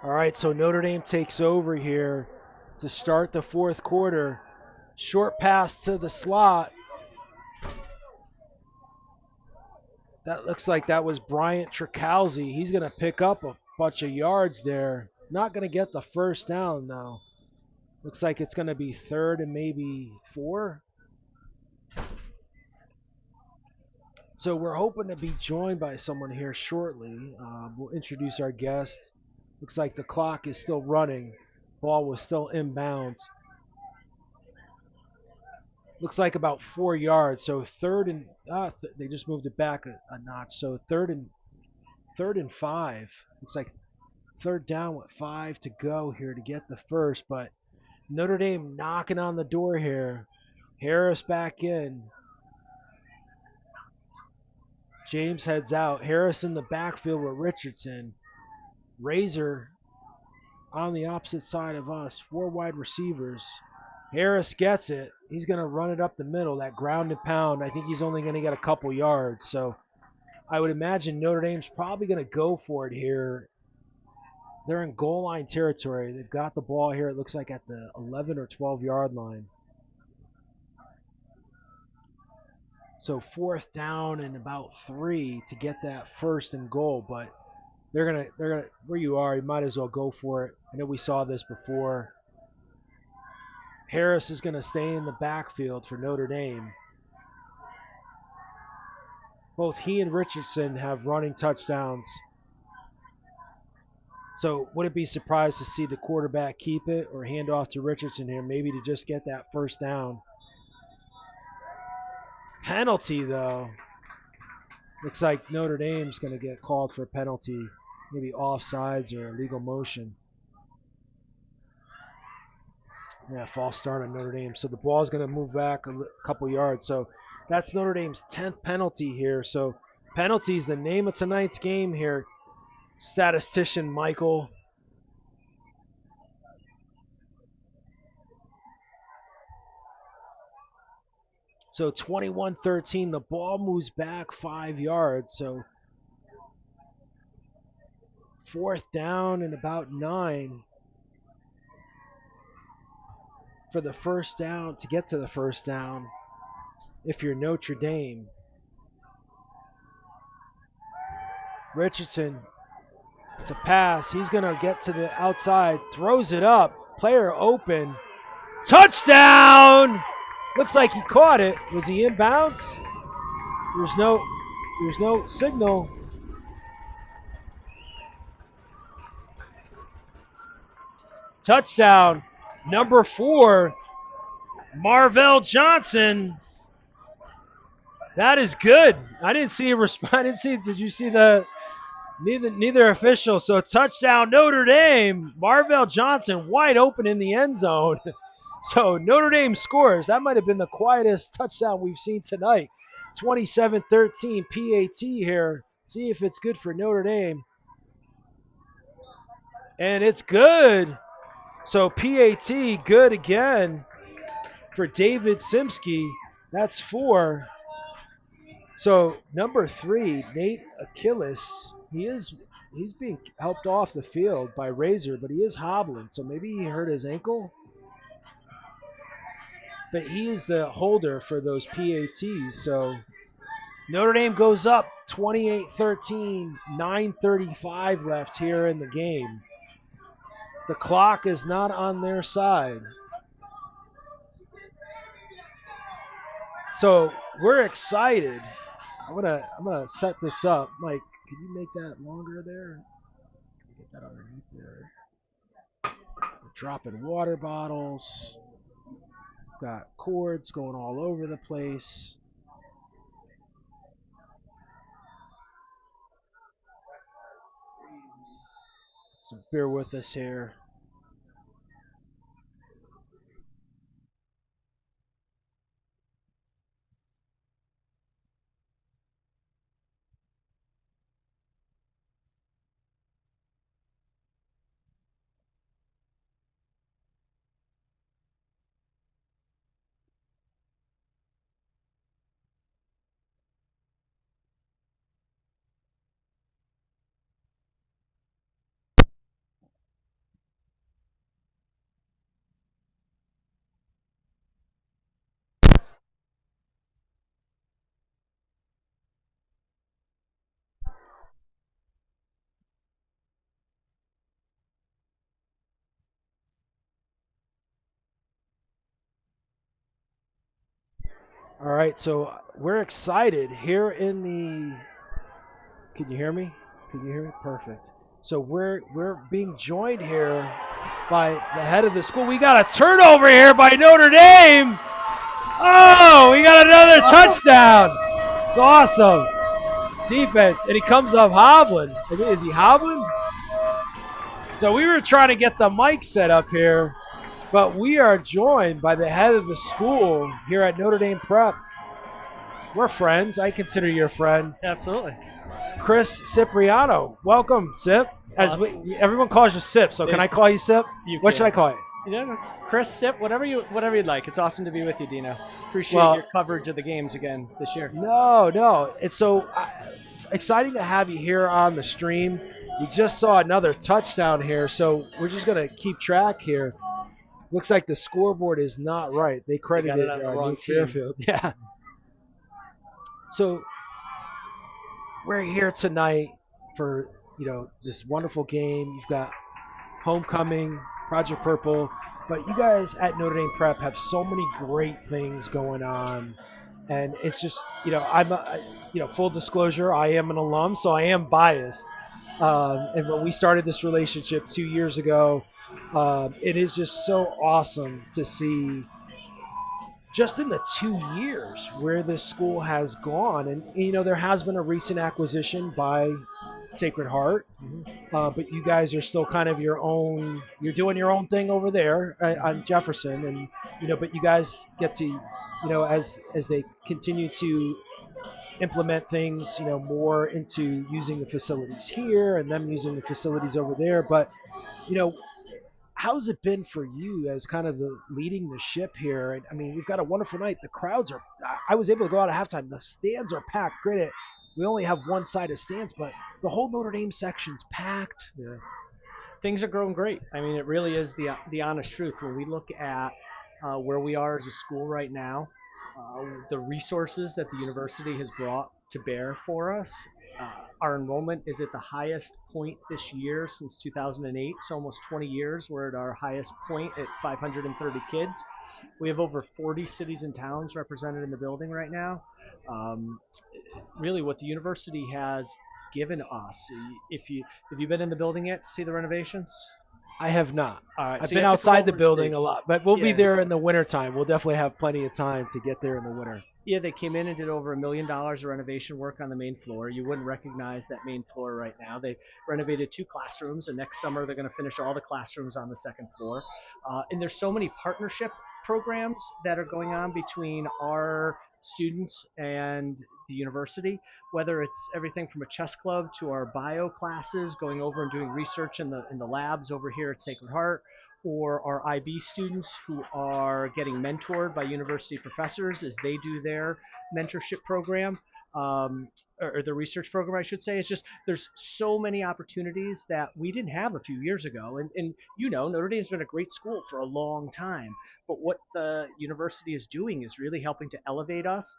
All right, so Notre Dame takes over here to start the 4th quarter. Short pass to the slot. That looks like that was Bryant Tricalzi. He's going to pick up a bunch of yards there. Not going to get the 1st down now. Looks like it's going to be 3rd and maybe 4. So we're hoping to be joined by someone here shortly. We'll introduce our guest. Looks like the clock is still running. Ball was still inbounds. Looks like about 4 yards. So 3rd and they just moved it back a notch. So 3rd and 5. Looks like 3rd down with 5 to go here to get the 1st. But Notre Dame knocking on the door here. Harris back in. James heads out. Harris in the backfield with Richardson. Razor on the opposite side of us. 4 wide receivers. Harris gets it. He's going to run it up the middle, that ground and pound. I think he's only going to get a couple yards. So I would imagine Notre Dame's probably going to go for it here. They're in goal line territory. They've got the ball here, it looks like, at the 11 or 12-yard line. So 4th down and about 3 to get that 1st and goal. But they're gonna where you are, you might as well go for it. I know we saw this before. Harris is going to stay in the backfield for Notre Dame. Both he and Richardson have running touchdowns. So wouldn't be surprised to see the quarterback keep it or hand off to Richardson here, maybe to just get that 1st down. Penalty, though. Looks like Notre Dame's going to get called for a penalty, maybe offsides or illegal motion. Yeah, false start on Notre Dame. So the ball's going to move back a couple yards. So that's Notre Dame's 10th penalty here. So penalties, the name of tonight's game here, statistician Michael. So 21-13, the ball moves back 5 yards. So 4th down and about 9. For the 1st down, to get to the 1st down if you're Notre Dame. Richardson to pass. He's going to get to the outside, throws it up, player open. Touchdown! Looks like he caught it. Was he inbounds? There's no signal. Touchdown, number 4, Marvell Johnson. That is good. I didn't see a response. I didn't see. Did you see the? Neither official. So touchdown Notre Dame. Marvell Johnson wide open in the end zone. So Notre Dame scores. That might have been the quietest touchdown we've seen tonight. 27-13 PAT here. See if it's good for Notre Dame. And it's good. So PAT good again for David Simsky. That's 4. So number 3, Nate Achilles, he's being helped off the field by Razor, but he is hobbling. So maybe he hurt his ankle. But he is the holder for those PATs. So Notre Dame goes up 28-13, 9:35 left here in the game. The clock is not on their side. So we're excited. I'm gonna set this up. Mike, can you make that longer there? Get that underneath there. We're dropping water bottles. Got cords going all over the place. So bear with us here. All right, so we're excited here in the. Can you hear me? Can you hear me? Perfect. So we're being joined here by the head of the school. We got a turnover here by Notre Dame. Oh, we got another touchdown. It's awesome. Defense, and he comes up hobbling. Is he hobbling? So we were trying to get the mic set up here, but we are joined by the head of the school here at Notre Dame Prep. We're friends. I consider you a friend. Absolutely. Chris Cipriano. Welcome, Sip. Everyone calls you Sip, so can I call you Sip? What should I call you? Yeah, Chris, Sip, whatever you'd like. It's awesome to be with you, Dino. Appreciate your coverage of the games again this year. No. It's so exciting to have you here on the stream. We just saw another touchdown here, so we're just going to keep track here. Looks like the scoreboard is not right. They credited New Fairfield. Yeah. So we're here tonight for this wonderful game. You've got homecoming, Project Purple, but you guys at Notre Dame Prep have so many great things going on, and it's just I'm full disclosure, I am an alum, so I am biased. And when we started this relationship 2 years ago, it is just so awesome to see just in the 2 years where this school has gone. And there has been a recent acquisition by Sacred Heart, but you guys are still kind of you're doing your own thing over there on Jefferson, and but you guys get to as they continue to implement things more into using the facilities here and them using the facilities over there. But how's it been for you as kind of leading the ship here? And I mean, we've got a wonderful night. The crowds are. I was able to go out at halftime. The stands are packed. Granted, we only have one side of stands, but the whole Notre Dame section's packed. Yeah. Things are growing great. I mean, it really is the honest truth. When we look at where we are as a school right now, the resources that the university has brought to bear for us. Our enrollment is at the highest point this year since 2008, so almost 20 years. We're at our highest point at 530 kids. We have over 40 cities and towns represented in the building right now. Really, what the university has given us. If you've been in the building yet to see the renovations? I have not. All right, I've so you been have to come outside the over and see. building a lot, but we'll be Yeah. there in the wintertime. We'll definitely have plenty of time to get there in the winter. Yeah, they came in and did over $1 million of renovation work on the main floor. You wouldn't recognize that main floor right now. They renovated 2 classrooms, and next summer they're going to finish all the classrooms on the second floor. And there's so many partnership programs that are going on between our students and the university, whether it's everything from a chess club to our bio classes, going over and doing research in the labs over here at Sacred Heart, or our IB students who are getting mentored by university professors as they do their mentorship program, or the research program, I should say. It's just there's so many opportunities that we didn't have a few years ago. And Notre Dame's been a great school for a long time. But what the university is doing is really helping to elevate us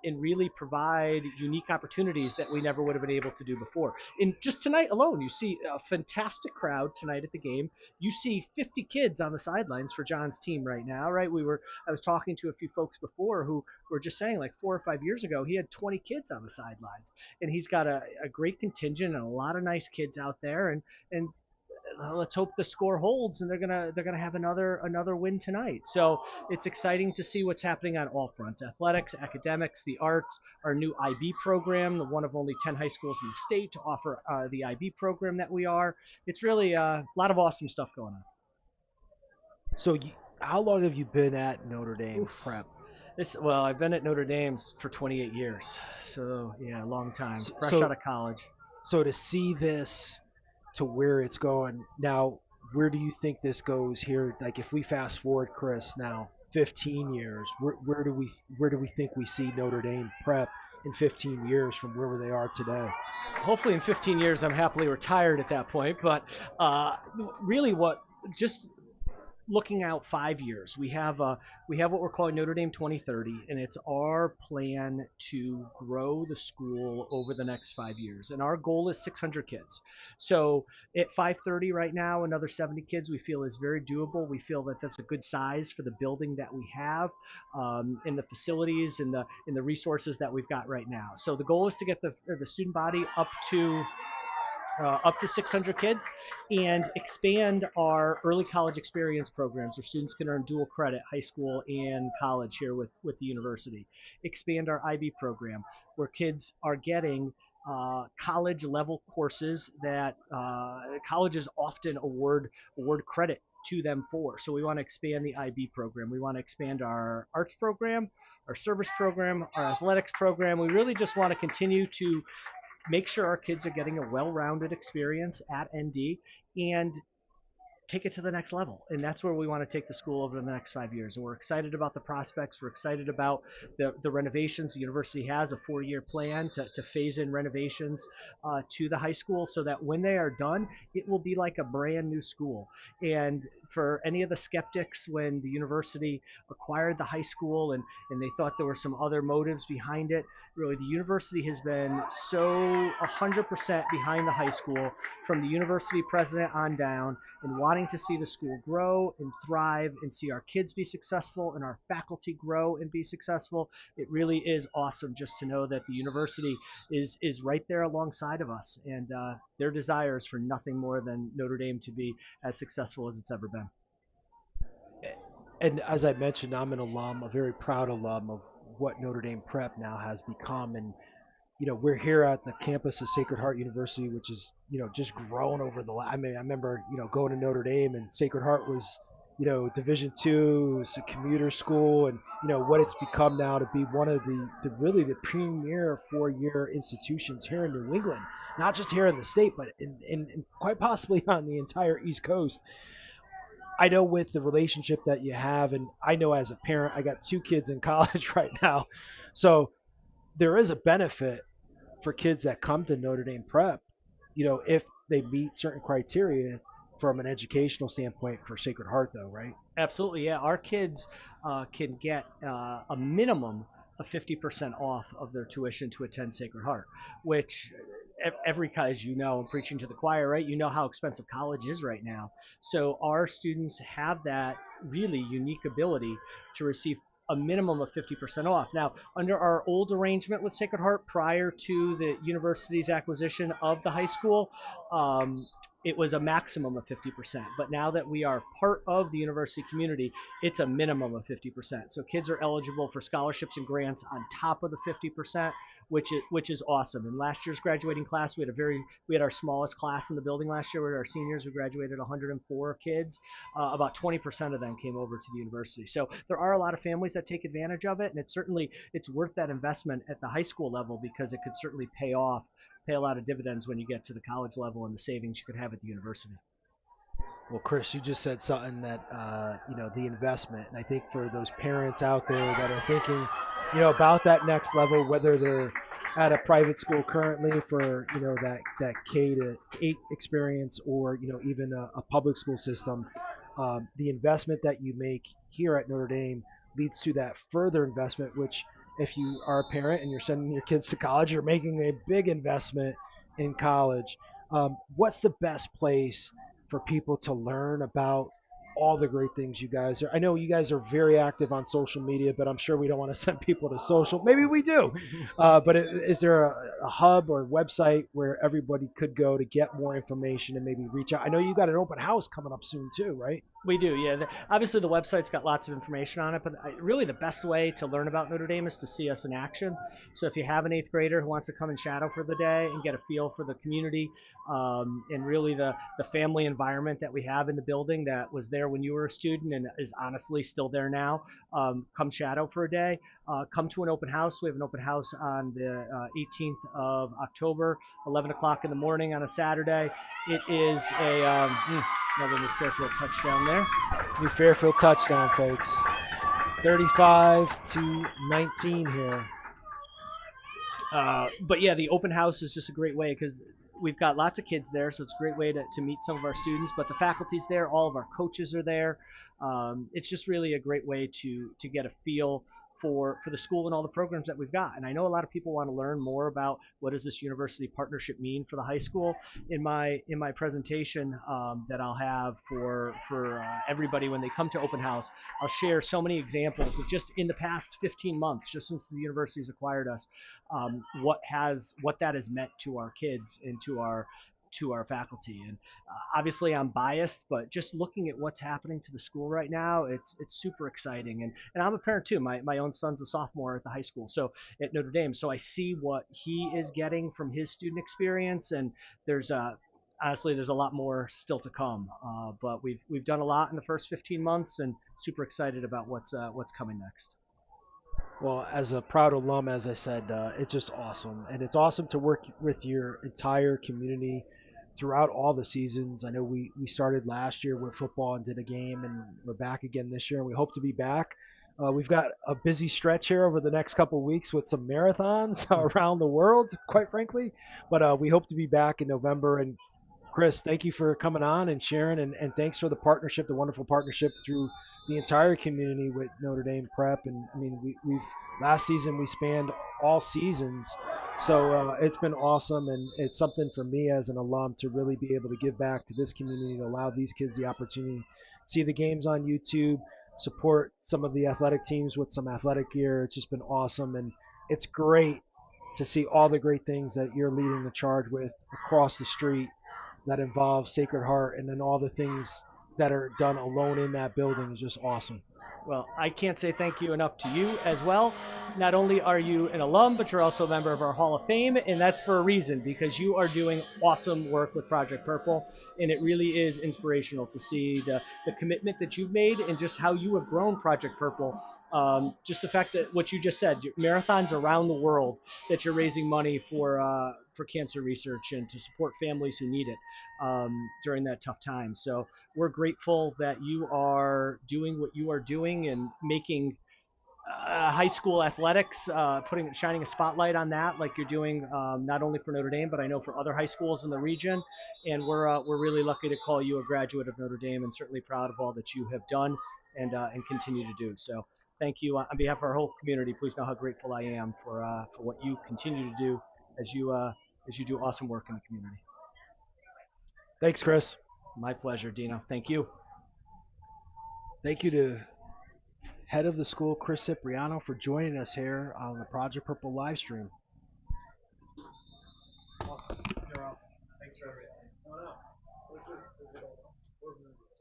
and really provide unique opportunities that we never would have been able to do before. And just tonight alone, you see a fantastic crowd tonight at the game. You see 50 kids on the sidelines for John's team right now, right? I was talking to a few folks before who were just saying, like 4 or 5 years ago, he had 20 kids on the sidelines, and he's got a great contingent and a lot of nice kids out there, and let's hope the score holds and they're gonna have another win tonight. So it's exciting to see what's happening on all fronts: athletics, academics, the arts, our new IB program, the one of only 10 high schools in the state to offer the IB program that we are. It's really a lot of awesome stuff going on. So, how long have you been at Notre Dame Prep? Well, I've been at Notre Dame for 28 years, so yeah, a long time, fresh out of college. So to see this to where it's going now, where do you think this goes here? Like if we fast forward, Chris, now 15 years, where do we think we see Notre Dame Prep in 15 years from where they are today? Hopefully, in 15 years, I'm happily retired at that point. But really, just looking out 5 years, we have what we're calling Notre Dame 2030, and it's our plan to grow the school over the next 5 years. And our goal is 600 kids. So at 530 right now, another 70 kids we feel is very doable. We feel that that's a good size for the building that we have, in the facilities and the resources that we've got right now. So the goal is to get the student body up to 600 kids and expand our early college experience programs where students can earn dual credit, high school and college here with the university. Expand our IB program where kids are getting college level courses that colleges often award credit to them for. So we want to expand the IB program. We want to expand our arts program, our service program, our athletics program. We really just want to continue to make sure our kids are getting a well-rounded experience at ND and take it to the next level. And that's where we want to take the school over the next 5 years. And we're excited about the prospects. We're excited about the renovations. The university has a 4-year plan to phase in renovations to the high school so that when they are done, it will be like a brand new school. And for any of the skeptics, when the university acquired the high school and they thought there were some other motives behind it, really the university has been so 100% behind the high school from the university president on down, and wanting to see the school grow and thrive and see our kids be successful and our faculty grow and be successful. It really is awesome just to know that the university is right there alongside of us, and their desire is for nothing more than Notre Dame to be as successful as it's ever been. And as I mentioned, I'm an alum, a very proud alum of what Notre Dame Prep now has become. And we're here at the campus of Sacred Heart University, which is, just grown over I remember, going to Notre Dame, and Sacred Heart was, Division II, it's a commuter school, and, what it's become now to be one of the premier 4-year institutions here in New England, not just here in the state, but in quite possibly on the entire East Coast. I know with the relationship that you have, and I know as a parent, I got 2 kids in college right now. So there is a benefit for kids that come to Notre Dame Prep, if they meet certain criteria from an educational standpoint for Sacred Heart, though, right? Absolutely, yeah. Our kids can get a minimum a 50% off of their tuition to attend Sacred Heart, which every, as you know, I'm preaching to the choir, right? You know how expensive college is right now. So our students have that really unique ability to receive a minimum of 50% off. Now, under our old arrangement with Sacred Heart prior to the university's acquisition of the high school, it was a maximum of 50%. But now that we are part of the university community, it's a minimum of 50%. So kids are eligible for scholarships and grants on top of the 50%, which is awesome. And last year's graduating class, we had our smallest class in the building last year. We had our seniors. We graduated 104 kids. About 20% of them came over to the university. So there are a lot of families that take advantage of it, and it's worth that investment at the high school level because it could certainly pay a lot of dividends when you get to the college level and the savings you could have at the university. Well, Chris, you just said something that the investment, and I think for those parents out there that are thinking, about that next level, whether they're at a private school currently for that K-8 experience, or even a public school system, the investment that you make here at Notre Dame leads to that further investment, which if you are a parent and you're sending your kids to college, you're making a big investment in college. What's the best place for people to learn about all the great things you guys are? I know you guys are very active on social media, but I'm sure we don't want to send people to social. Maybe we do. But is there a hub or website where everybody could go to get more information and maybe reach out? I know you got an open house coming up soon too, right? We do, yeah. Obviously, the website's got lots of information on it, but really the best way to learn about Notre Dame is to see us in action. So if you have an eighth grader who wants to come and shadow for the day and get a feel for the community and really the family environment that we have in the building that was there when you were a student and is honestly still there now, come shadow for a day. Come to an open house. We have an open house on the 18th of October, 11 o'clock in the morning on a Saturday. It is another New Fairfield touchdown there. New Fairfield touchdown, folks. 35-19 here. But yeah, the open house is just a great way because we've got lots of kids there, so it's a great way to meet some of our students. But the faculty's there, all of our coaches are there. It's just really a great way to get a feel for the school and all the programs that we've got. And I know a lot of people want to learn more about what does this university partnership mean for the high school. In my presentation that I'll have for everybody when they come to open house, I'll share so many examples of just in the past 15 months, just since the university's acquired us, what that has meant to our kids and to our faculty. And obviously I'm biased, but just looking at what's happening to the school right now, it's super exciting. And I'm a parent too. My own son's a sophomore at the high school, so at Notre Dame. So I see what he is getting from his student experience, and honestly, there's a lot more still to come. But we've done a lot in the first 15 months, and super excited about what's coming next. Well, as a proud alum, as I said, it's just awesome. And it's awesome to work with your entire community throughout all the seasons. I know we started last year with football and did a game, and we're back again this year, and we hope to be back. We've got a busy stretch here over the next couple of weeks with some marathons around the world, quite frankly. But we hope to be back in November. And Chris, thank you for coming on and sharing, and thanks for the partnership, the wonderful partnership through the entire community with Notre Dame Prep. And I mean, we've last season we spanned all seasons, so it's been awesome, and it's something for me as an alum to really be able to give back to this community and allow these kids the opportunity to see the games on YouTube, support some of the athletic teams with some athletic gear. It's just been awesome, and it's great to see all the great things that you're leading the charge with across the street that involve Sacred Heart, and then all the things that are done alone in that building is just awesome. Well, I can't say thank you enough to you as well. Not only are you an alum, but you're also a member of our Hall of Fame, and that's for a reason, because you are doing awesome work with Project Purple, and it really is inspirational to see the commitment that you've made and just how you have grown Project Purple. Just the fact that what you just said, marathons around the world, that you're raising money for cancer research and to support families who need it during that tough time. So we're grateful that you are doing what you are doing and making high school athletics, shining a spotlight on that, like you're doing not only for Notre Dame, but I know for other high schools in the region. And we're really lucky to call you a graduate of Notre Dame, and certainly proud of all that you have done and continue to do. So thank you on behalf of our whole community. Please know how grateful I am for what you continue to do as you do awesome work in the community. Thanks, Chris. My pleasure, Dino. Thank you. Thank you to head of the school, Chris Cipriano, for joining us here on the Project Purple live stream. Awesome. You're awesome. Thanks for everything.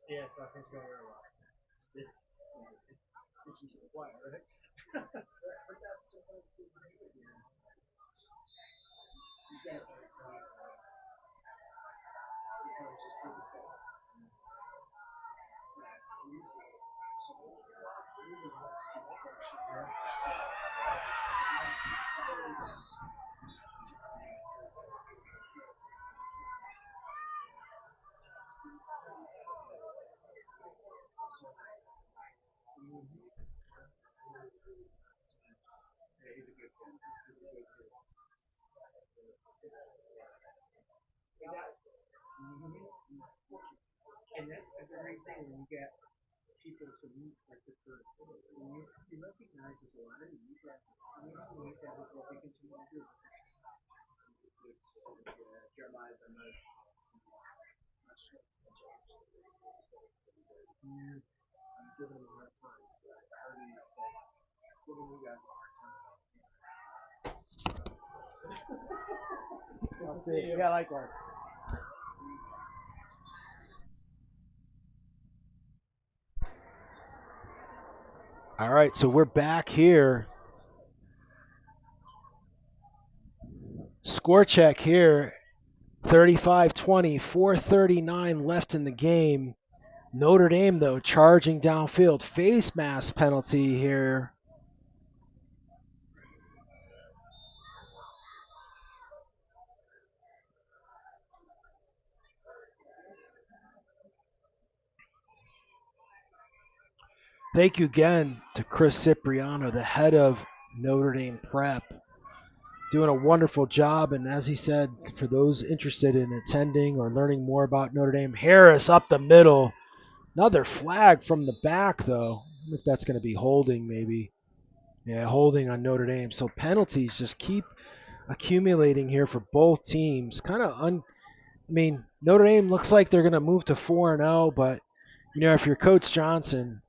Yeah, things going very well. It's quiet, right? And that's the great thing when you get people to meet like the first and you recognize there's a lot of need that needs to meet that with what we continue to do. Jeremiah's on this. I'm giving him a hard time. Hardy's like giving you guys a hard time. I'll see you. Yeah, likewise. All right, so we're back here. Score check here. 35-20, 4:39 left in the game. Notre Dame, though, charging downfield. Face mask penalty here. Thank you again to Chris Cipriano, the head of Notre Dame Prep. Doing a wonderful job, and as he said, for those interested in attending or learning more about Notre Dame, Harris up the middle. Another flag from the back, though. I wonder if that's going to be holding, maybe. Yeah, holding on Notre Dame. So penalties just keep accumulating here for both teams. Notre Dame looks like they're going to move to 4-0, but, if you're Coach Johnson,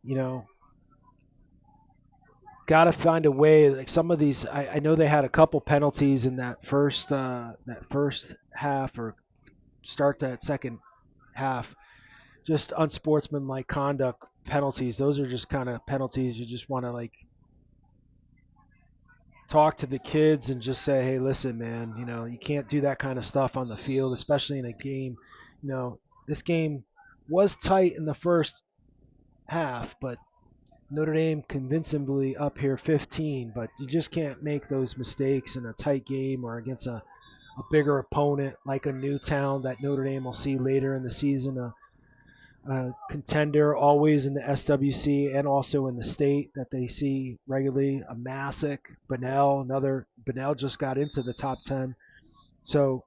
got to find a way. Like some of these, I know they had a couple penalties in that first half or start that second half. Just unsportsmanlike conduct penalties. Those are just kind of penalties you just want to talk to the kids and just say, hey, listen, man, you can't do that kind of stuff on the field, especially in a game. This game was tight in the first half, but Notre Dame convincingly up here 15, but you just can't make those mistakes in a tight game or against a bigger opponent like a Newtown that Notre Dame will see later in the season, a contender always in the SWC and also in the state that they see regularly, a Massac, Bunnell just got into the top 10. So,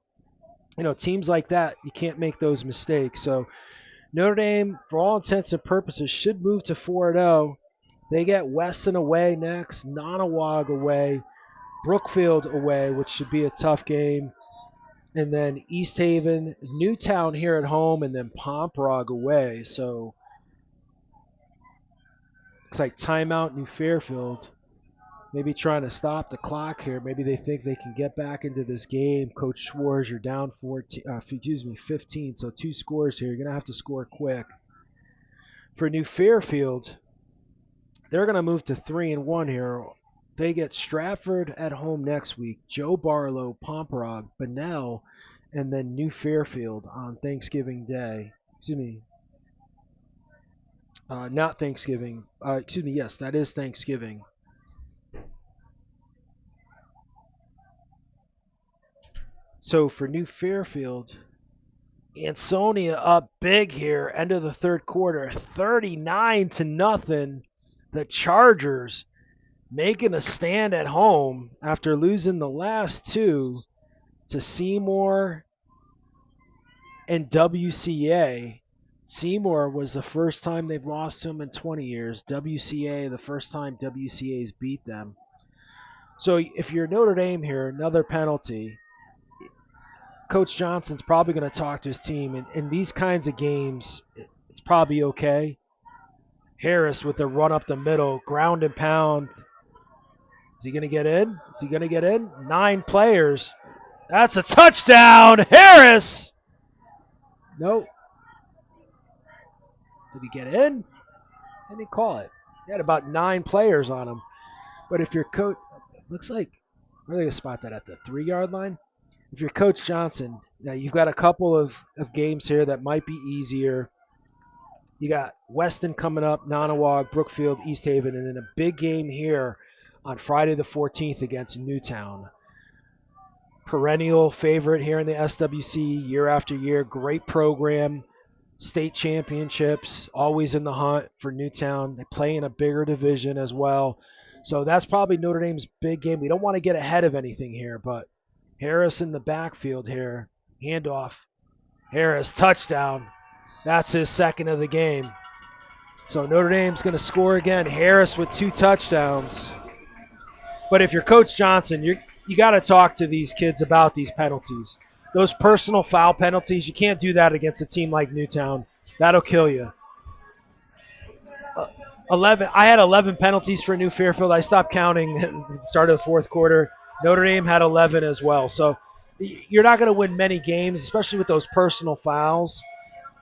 teams like that, you can't make those mistakes. So Notre Dame, for all intents and purposes, should move to 4-0. They get Weston away next, Nonawag away, Brookfield away, which should be a tough game, and then East Haven, Newtown here at home, and then Pomprog away. So looks like timeout New Fairfield. Maybe trying to stop the clock here. Maybe they think they can get back into this game. Coach Schwartz, you're down 15, so 2 scores here. You're going to have to score quick. For New Fairfield, they're going to move to 3-1 here. They get Stratford at home next week, Joe Barlow, Pomprog, Bunnell, and then New Fairfield on Thanksgiving Day. Not Thanksgiving. Yes, that is Thanksgiving. So for New Fairfield, Ansonia up big here, end of the third quarter, 39-0. The Chargers making a stand at home after losing the last 2 to Seymour and WCA. Seymour was the first time they've lost to him in 20 years. WCA, the first time WCA's beat them. So if you're Notre Dame here, another penalty. Coach Johnson's probably going to talk to his team. And in these kinds of games, it's probably okay. Harris with the run up the middle, ground and pound. Is he going to get in? Is he going to get in? 9 players. That's a touchdown, Harris! Nope. Did he get in? Let me call it. He had about 9 players on him. But if your coach, looks like, where are they going to spot that, at the 3-yard line? If you're Coach Johnson, now you've got a couple of games here that might be easier. You got Weston coming up, Nonawag, Brookfield, East Haven, and then a big game here on Friday the 14th against Newtown. Perennial favorite here in the SWC year after year. Great program. State championships, always in the hunt for Newtown. They play in a bigger division as well. So that's probably Notre Dame's big game. We don't want to get ahead of anything here, but Harris in the backfield here. Handoff. Harris, touchdown. That's his second of the game. So Notre Dame's going to score again. Harris with 2 touchdowns. But if you're Coach Johnson, you got to talk to these kids about these penalties. Those personal foul penalties, you can't do that against a team like Newtown. That'll kill you. 11. I had 11 penalties for New Fairfield. I stopped counting at the start of the fourth quarter. Notre Dame had 11 as well. So you're not going to win many games, especially with those personal fouls.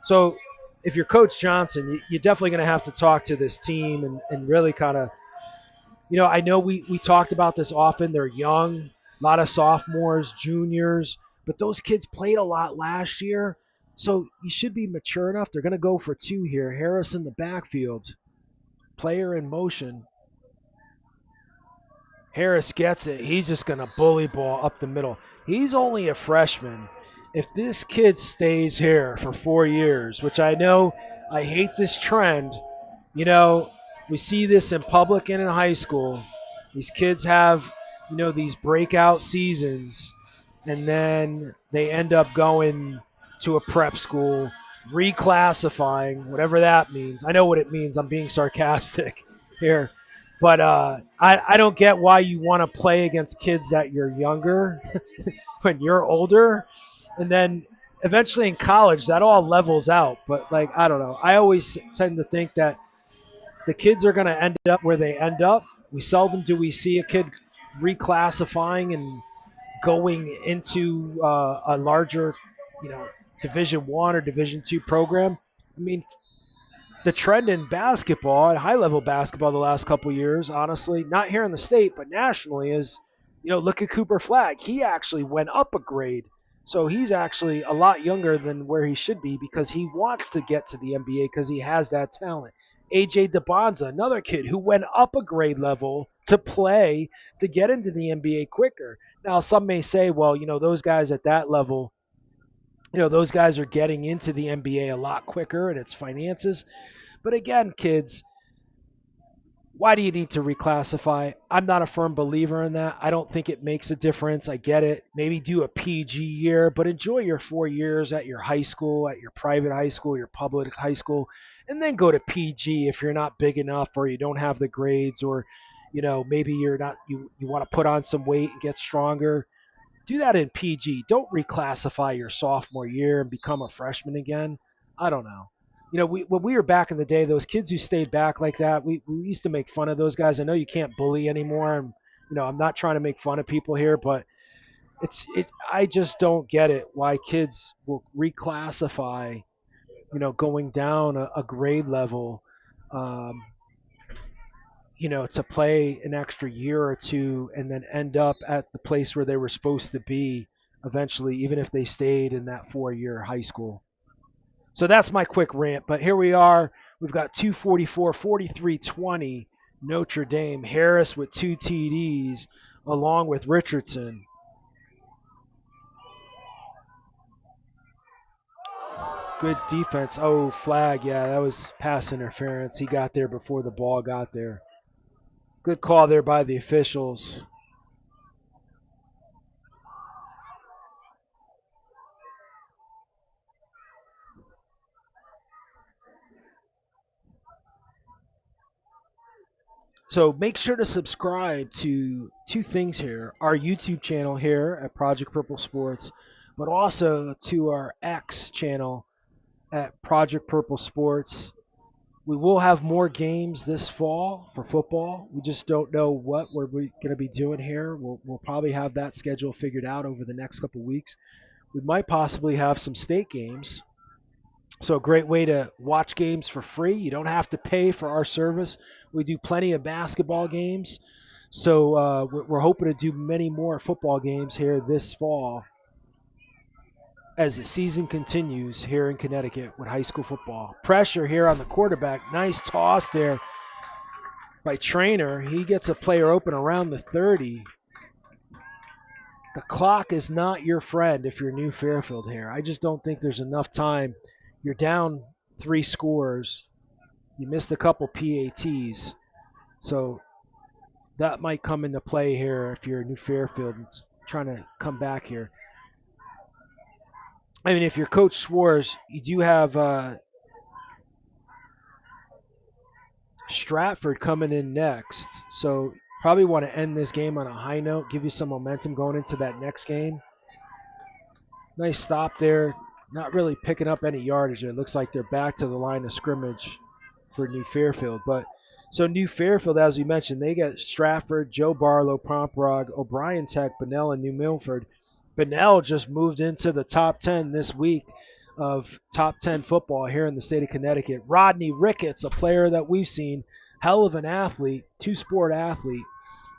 So if you're Coach Johnson, you're definitely going to have to talk to this team and really kind of, I know we talked about this often. They're young, a lot of sophomores, juniors, but those kids played a lot last year. So you should be mature enough. They're going to go for 2 here. Harris in the backfield. Player in motion. Harris gets it. He's just going to bully ball up the middle. He's only a freshman. If this kid stays here for 4 years, which I know I hate this trend, we see this in public and in high school. These kids have, these breakout seasons, and then they end up going to a prep school, reclassifying, whatever that means. I know what it means. I'm being sarcastic here. But I don't get why you want to play against kids that you're younger when you're older. And then eventually in college, that all levels out. But, I don't know. I always tend to think that the kids are going to end up where they end up. We seldom do we see a kid reclassifying and going into a larger, Division I or Division II program. I mean, the trend in basketball, and high-level basketball the last couple of years, honestly, not here in the state, but nationally, is, look at Cooper Flagg. He actually went up a grade. So he's actually a lot younger than where he should be because he wants to get to the NBA because he has that talent. AJ DeBonza, another kid who went up a grade level to play to get into the NBA quicker. Now, some may say, well, those guys at that level, those guys are getting into the NBA a lot quicker and it's finances. But again, kids, why do you need to reclassify? I'm not a firm believer in that. I don't think it makes a difference. I get it. Maybe do a PG year, but enjoy your 4 years at your high school, at your private high school, your public high school, and then go to PG if you're not big enough or you don't have the grades or, maybe you're not, you want to put on some weight and get stronger. Do that in PG. Don't reclassify your sophomore year and become a freshman again. I don't know. When we were back in the day, those kids who stayed back like that, we used to make fun of those guys. I know you can't bully anymore. And, I'm not trying to make fun of people here, but I just don't get it why kids will reclassify, going down a grade level, to play an extra year or two and then end up at the place where they were supposed to be eventually, even if they stayed in that 4-year high school. So that's my quick rant. But here we are. We've got 244, 43-20, Notre Dame. Harris with 2 TDs along with Richardson. Good defense. Oh, flag. Yeah, that was pass interference. He got there before the ball got there. Good call there by the officials. So make sure to subscribe to two things here: our YouTube channel here at Project Purple Sports, but also to our X channel at Project Purple Sports. We will have more games this fall for football. We just don't know what we're going to be doing here. We'll probably have that schedule figured out over the next couple of weeks. We might possibly have some state games. So a great way to watch games for free. You don't have to pay for our service. We do plenty of basketball games. So we're hoping to do many more football games here this fall as the season continues here in Connecticut with high school football. Pressure here on the quarterback. Nice toss there by Trainer. He gets a player open around the 30. The clock is not your friend if you're New Fairfield here. I just don't think there's enough time. You're down 3 scores. You missed a couple PATs. So that might come into play here if you're New Fairfield and trying to come back here. I mean, if you're Coach Schwartz, you do have Stratford coming in next. So probably want to end this game on a high note, give you some momentum going into that next game. Nice stop there. Not really picking up any yardage. It looks like they're back to the line of scrimmage for New Fairfield. But so New Fairfield, as we mentioned, they got Stratford, Joe Barlow, Pomprog, O'Brien Tech, Bunnell, and New Milford. Bunnell just moved into the top 10 this week of top 10 football here in the state of Connecticut. Rodney Ricketts, a player that we've seen, hell of an athlete, two-sport athlete,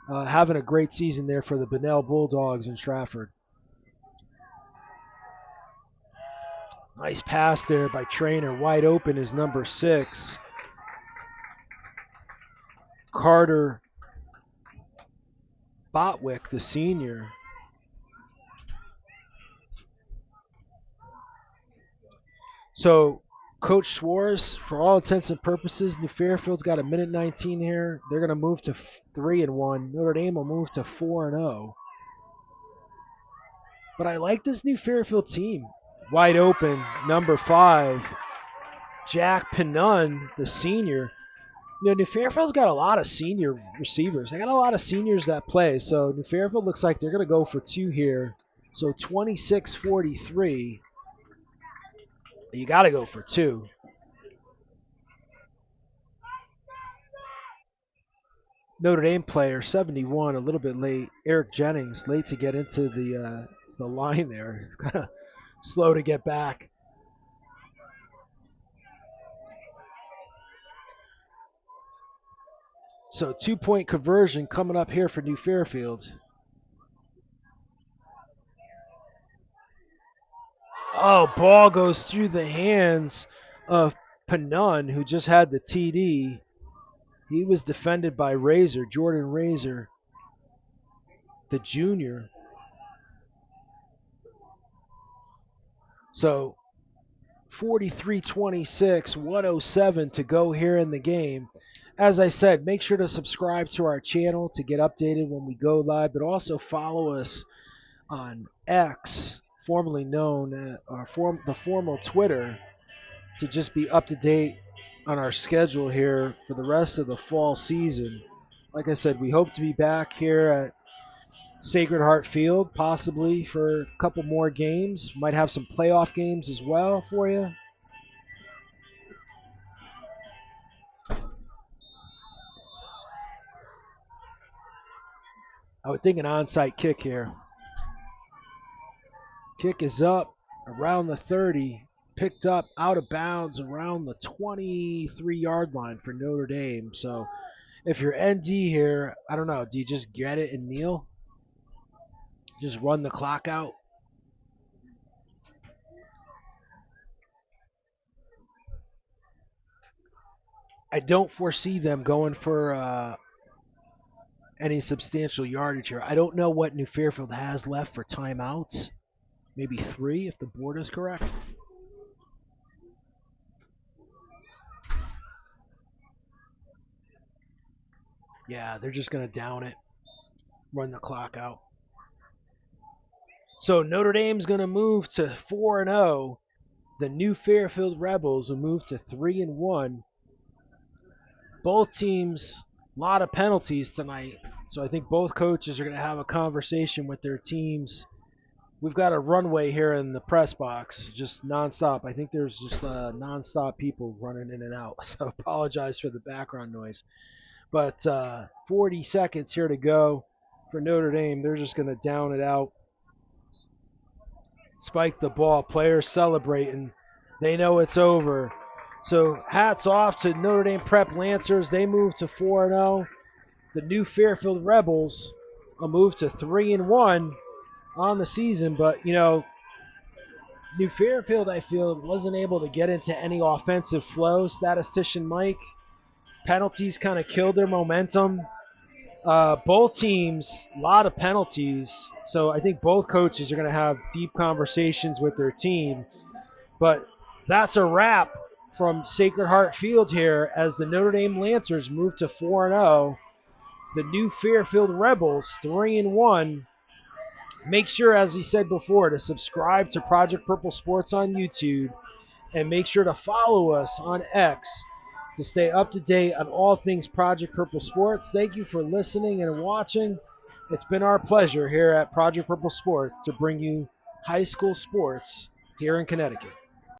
having a great season there for the Bunnell Bulldogs in Stratford. Nice pass there by Trainer. Wide open is number 6. Carter Botwick, the senior. So Coach Schwartz, for all intents and purposes, New Fairfield's got a minute 19 here. They're going to move to 3-1. Notre Dame will move to 4-0. But I like this New Fairfield team. Wide open, number 5, Jack Pinun, the senior. You know, New Fairfield's got a lot of senior receivers. They got a lot of seniors that play. So New Fairfield looks like they're going to go for 2 here. So 26-43. You got to go for 2. Notre Dame player, 71, a little bit late. Eric Jennings, late to get into the line there. It's kind of slow to get back. So 2-point conversion coming up here for New Fairfield. Oh, ball goes through the hands of Pinun, who just had the TD. He was defended by Jordan Razor, the junior. So 43-26, 107 to go here in the game. As I said, make sure to subscribe to our channel to get updated when we go live, but also follow us on X, formerly known the formal Twitter, to just be up to date on our schedule here for the rest of the fall season. Like I said, we hope to be back here at Sacred Heart Field, possibly for a couple more games. Might have some playoff games as well for you. I would think an onside kick here. Kick is up around the 30, picked up out of bounds around the 23-yard line for Notre Dame. So if you're ND here, I don't know, do you just get it and kneel? Just run the clock out? I don't foresee them going for any substantial yardage here. I don't know what New Fairfield has left for timeouts. Maybe 3 if the board is correct. Yeah, they're just going to down it, run the clock out. So Notre Dame's going to move to 4-0. The New Fairfield Rebels will move to 3-1. Both teams A lot of penalties tonight. So I think both coaches are going to have a conversation with their teams. We've got a runway here in the press box, just nonstop. I think there's just nonstop people running in and out. So apologize for the background noise. But 40 seconds here to go for Notre Dame. They're just going to down it out, spike the ball. Players celebrating. They know it's over. So hats off to Notre Dame Prep Lancers. They move to 4-0. The new Fairfield Rebels will move to 3-1 on the season. But, New Fairfield, I feel, wasn't able to get into any offensive flow. Statistician Mike, penalties kind of killed their momentum. Both teams, a lot of penalties. So I think both coaches are going to have deep conversations with their team. But that's a wrap from Sacred Heart Field here as the Notre Dame Lancers move to 4-0. The new Fairfield Rebels 3-1. Make sure, as we said before, to subscribe to Project Purple Sports on YouTube and make sure to follow us on X to stay up to date on all things Project Purple Sports. Thank you for listening and watching. It's been our pleasure here at Project Purple Sports to bring you high school sports here in Connecticut.